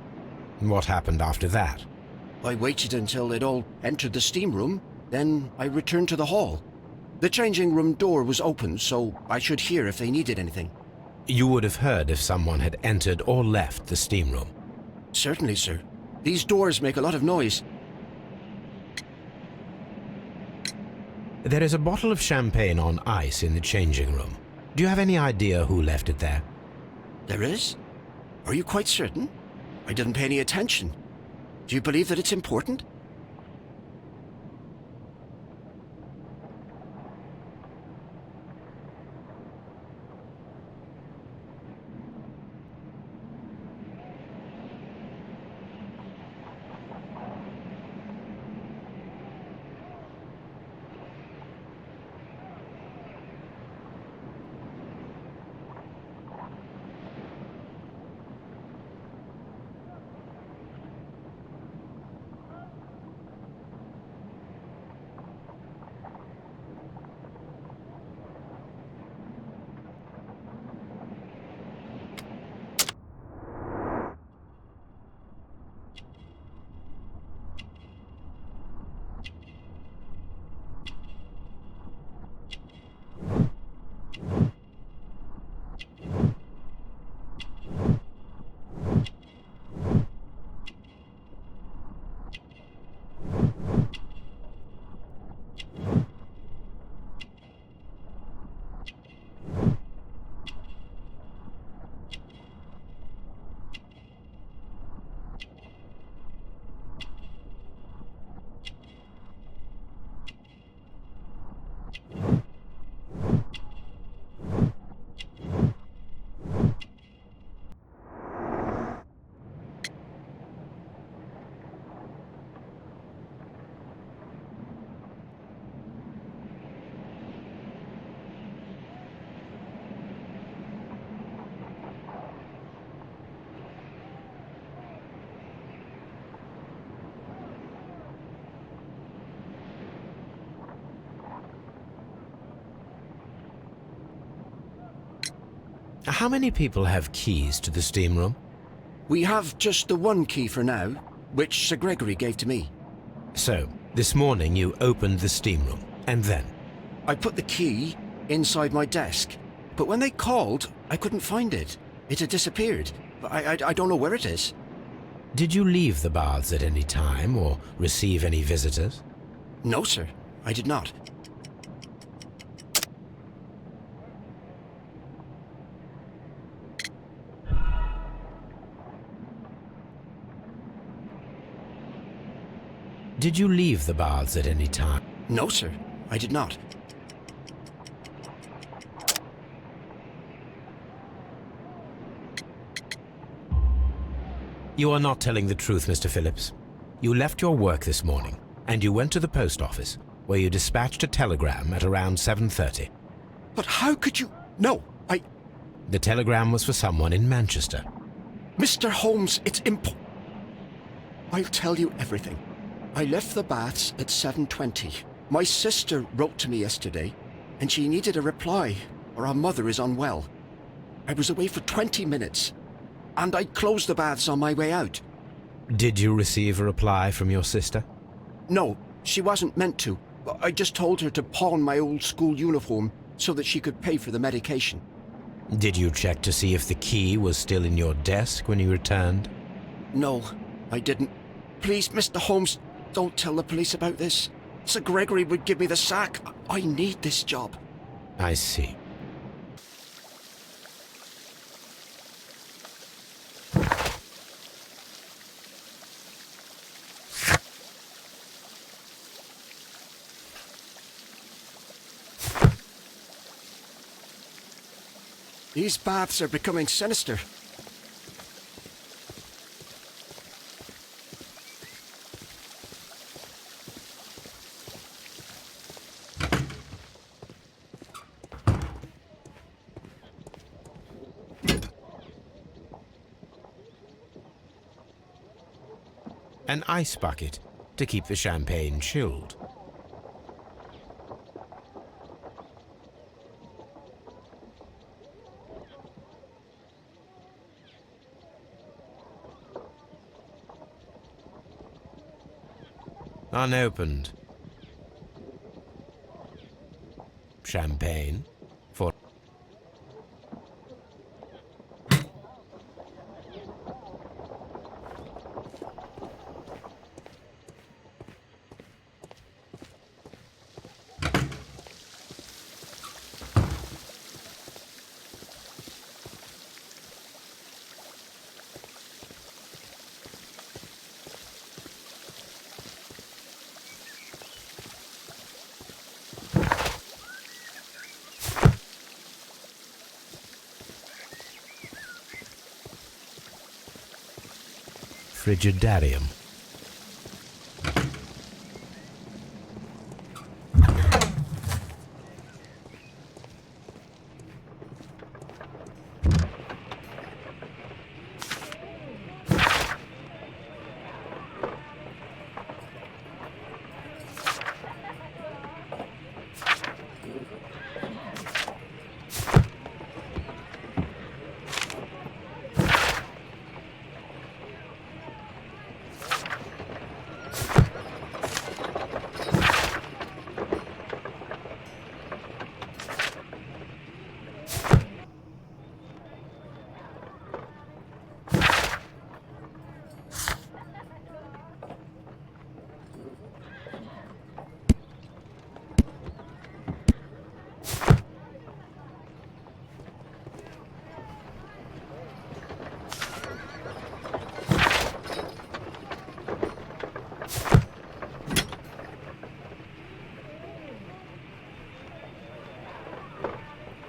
What happened after that? I waited until they'd all entered the steam room, then I returned to the hall. The changing room door was open, so I should hear if they needed anything. You would have heard if someone had entered or left the steam room. Certainly, sir. These doors make a lot of noise. There is a bottle of champagne on ice in the changing room. Do you have any idea who left it there? There is? Are you quite certain? I didn't pay any attention. Do you believe that it's important? How many people have keys to the steam room? We have just the one key for now, which Sir Gregory gave to me. So, this morning you opened the steam room, and then? I put the key inside my desk, but when they called, I couldn't find it. It had disappeared. I don't know where it is. Did you leave the baths at any time or receive any visitors? No, sir. I did not. Did you leave the baths at any time? No, sir. I did not. You are not telling the truth, Mr. Phillips. You left your work this morning, and you went to the post office, where you dispatched a telegram at around 7:30. But how could you... No, The telegram was for someone in Manchester. Mr. Holmes, it's I'll tell you everything. I left the baths at 7:20. My sister wrote to me yesterday, and she needed a reply, or our mother is unwell. I was away for 20 minutes, and I closed the baths on my way out. Did you receive a reply from your sister? No, she wasn't meant to. I just told her to pawn my old school uniform so that she could pay for the medication. Did you check to see if the key was still in your desk when you returned? No, I didn't. Please, Mr. Holmes, don't tell the police about this. Sir Gregory would give me the sack. I need this job. I see. These baths are becoming sinister. An ice bucket to keep the champagne chilled. Unopened. Champagne for... Frigidarium.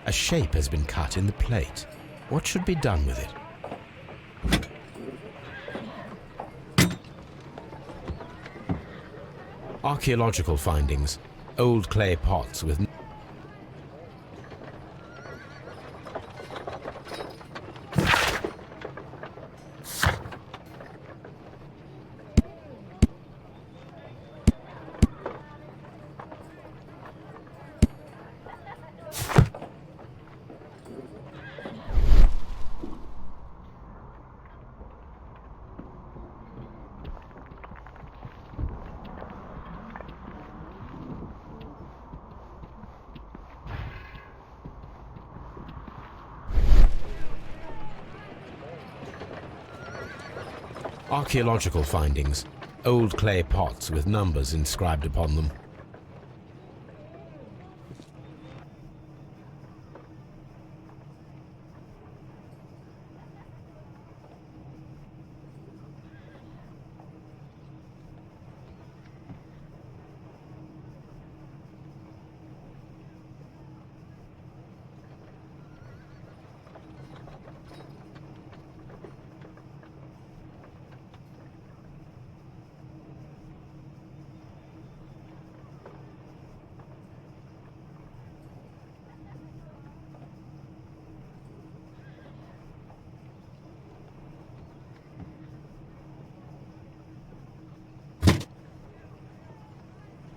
A shape has been cut in the plate. What should be done with it? Archaeological findings. Old clay pots with... Archaeological findings. Old clay pots with numbers inscribed upon them.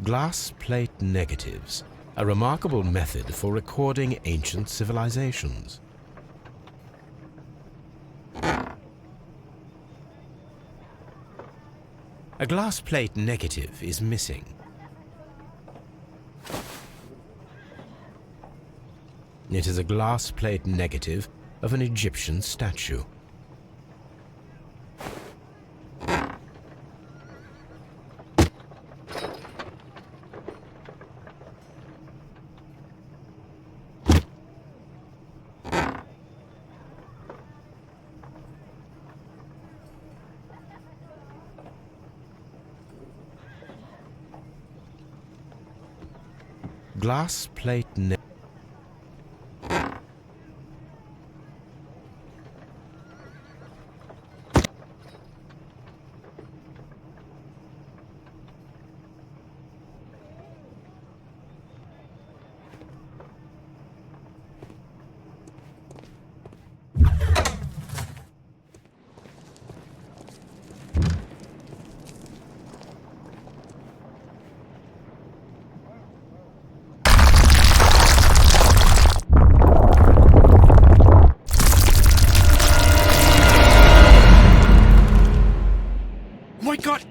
Glass plate negatives, a remarkable method for recording ancient civilizations. A glass plate negative is missing. It is a glass plate negative of an Egyptian statue. Glass plate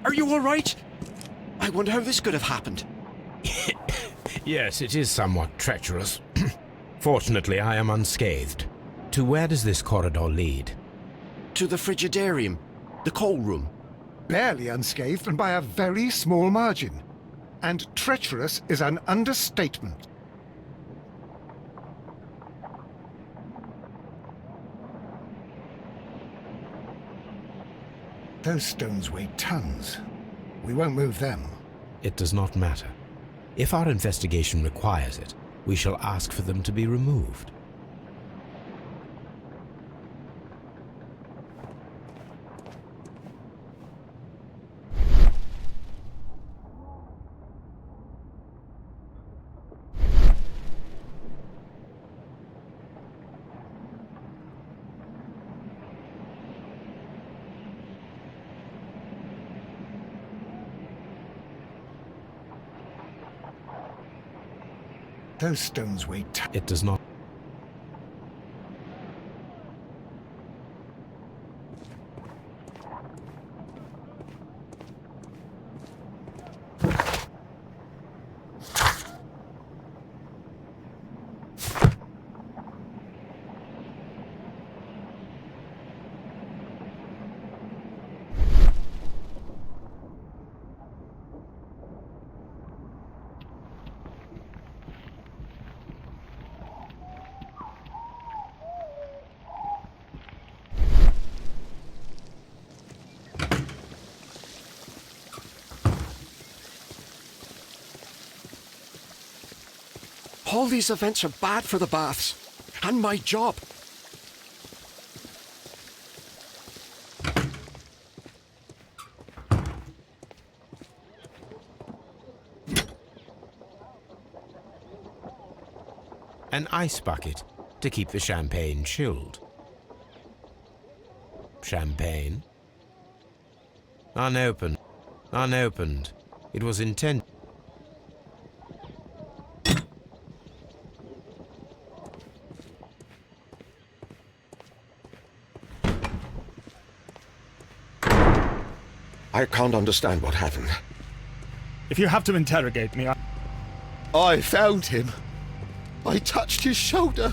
Are you all right? I wonder how this could have happened. Yes, it is somewhat treacherous. Fortunately, I am unscathed. To where does this corridor lead? To the frigidarium, the coal room. Barely unscathed and by a very small margin. And treacherous is an understatement. Those stones weigh tons. We won't move them. It does not matter. If our investigation requires it, we shall ask for them to be removed. Those stones weigh tons. It does not. All these events are bad for the baths. And my job. An ice bucket to keep the champagne chilled. Champagne? Unopened. Unopened. It was intended. I can't understand what happened. If you have to interrogate me, I found him. I touched his shoulder.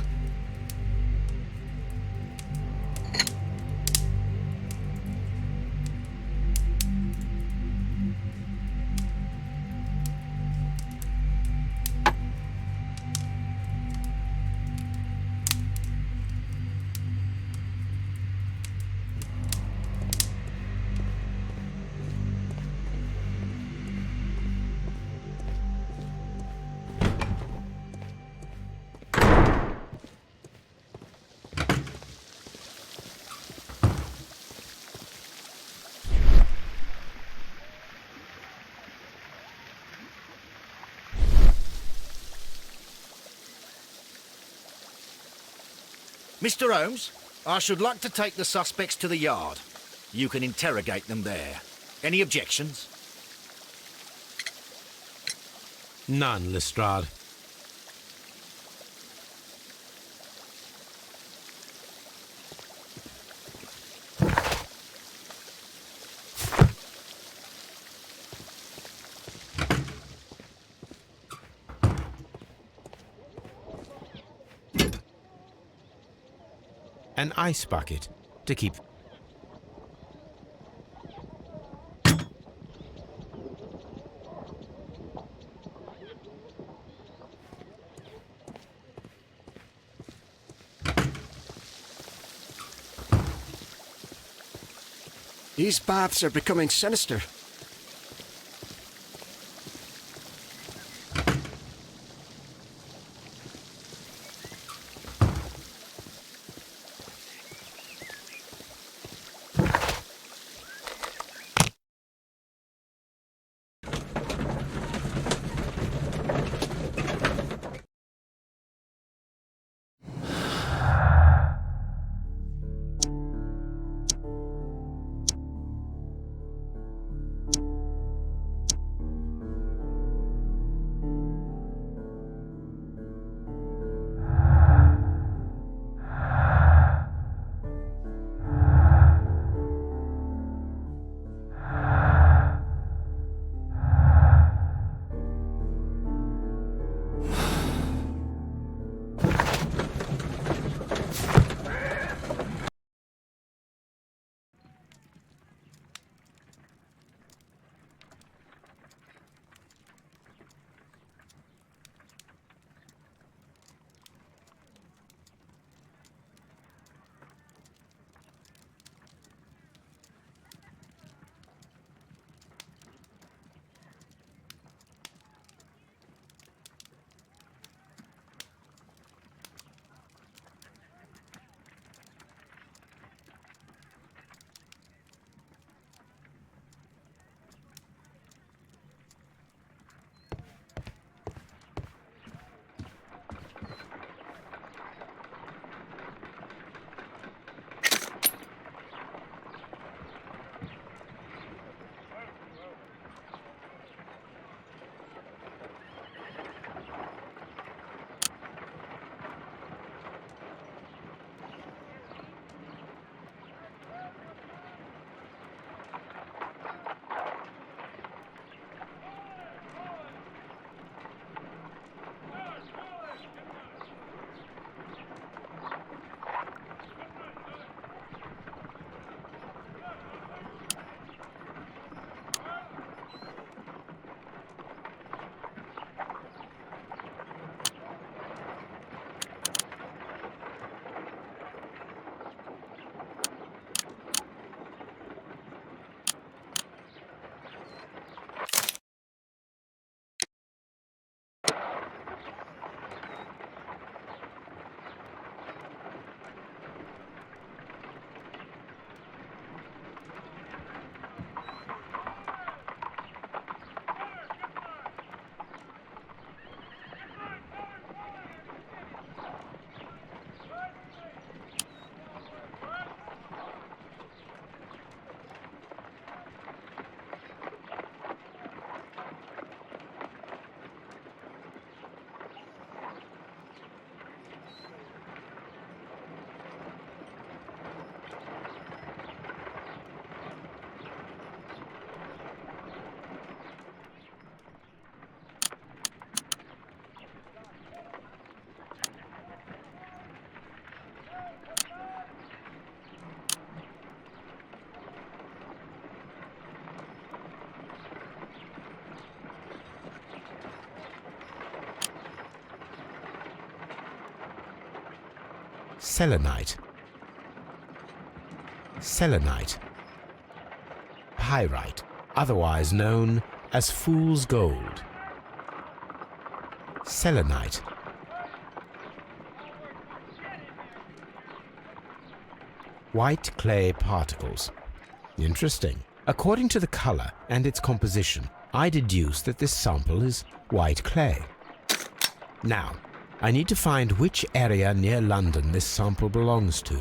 Mr. Holmes, I should like to take the suspects to the yard. You can interrogate them there. Any objections? None, Lestrade. An ice bucket to keep... These baths are becoming sinister. Selenite, selenite, pyrite, otherwise known as fool's gold. Selenite, white clay particles. Interesting. According to the color and its composition, I deduce that this sample is white clay. Now, I need to find which area near London this sample belongs to.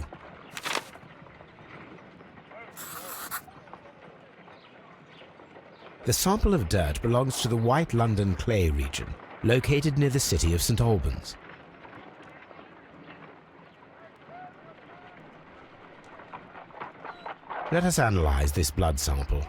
The sample of dirt belongs to the White London clay region, located near the city of St Albans. Let us analyze this blood sample.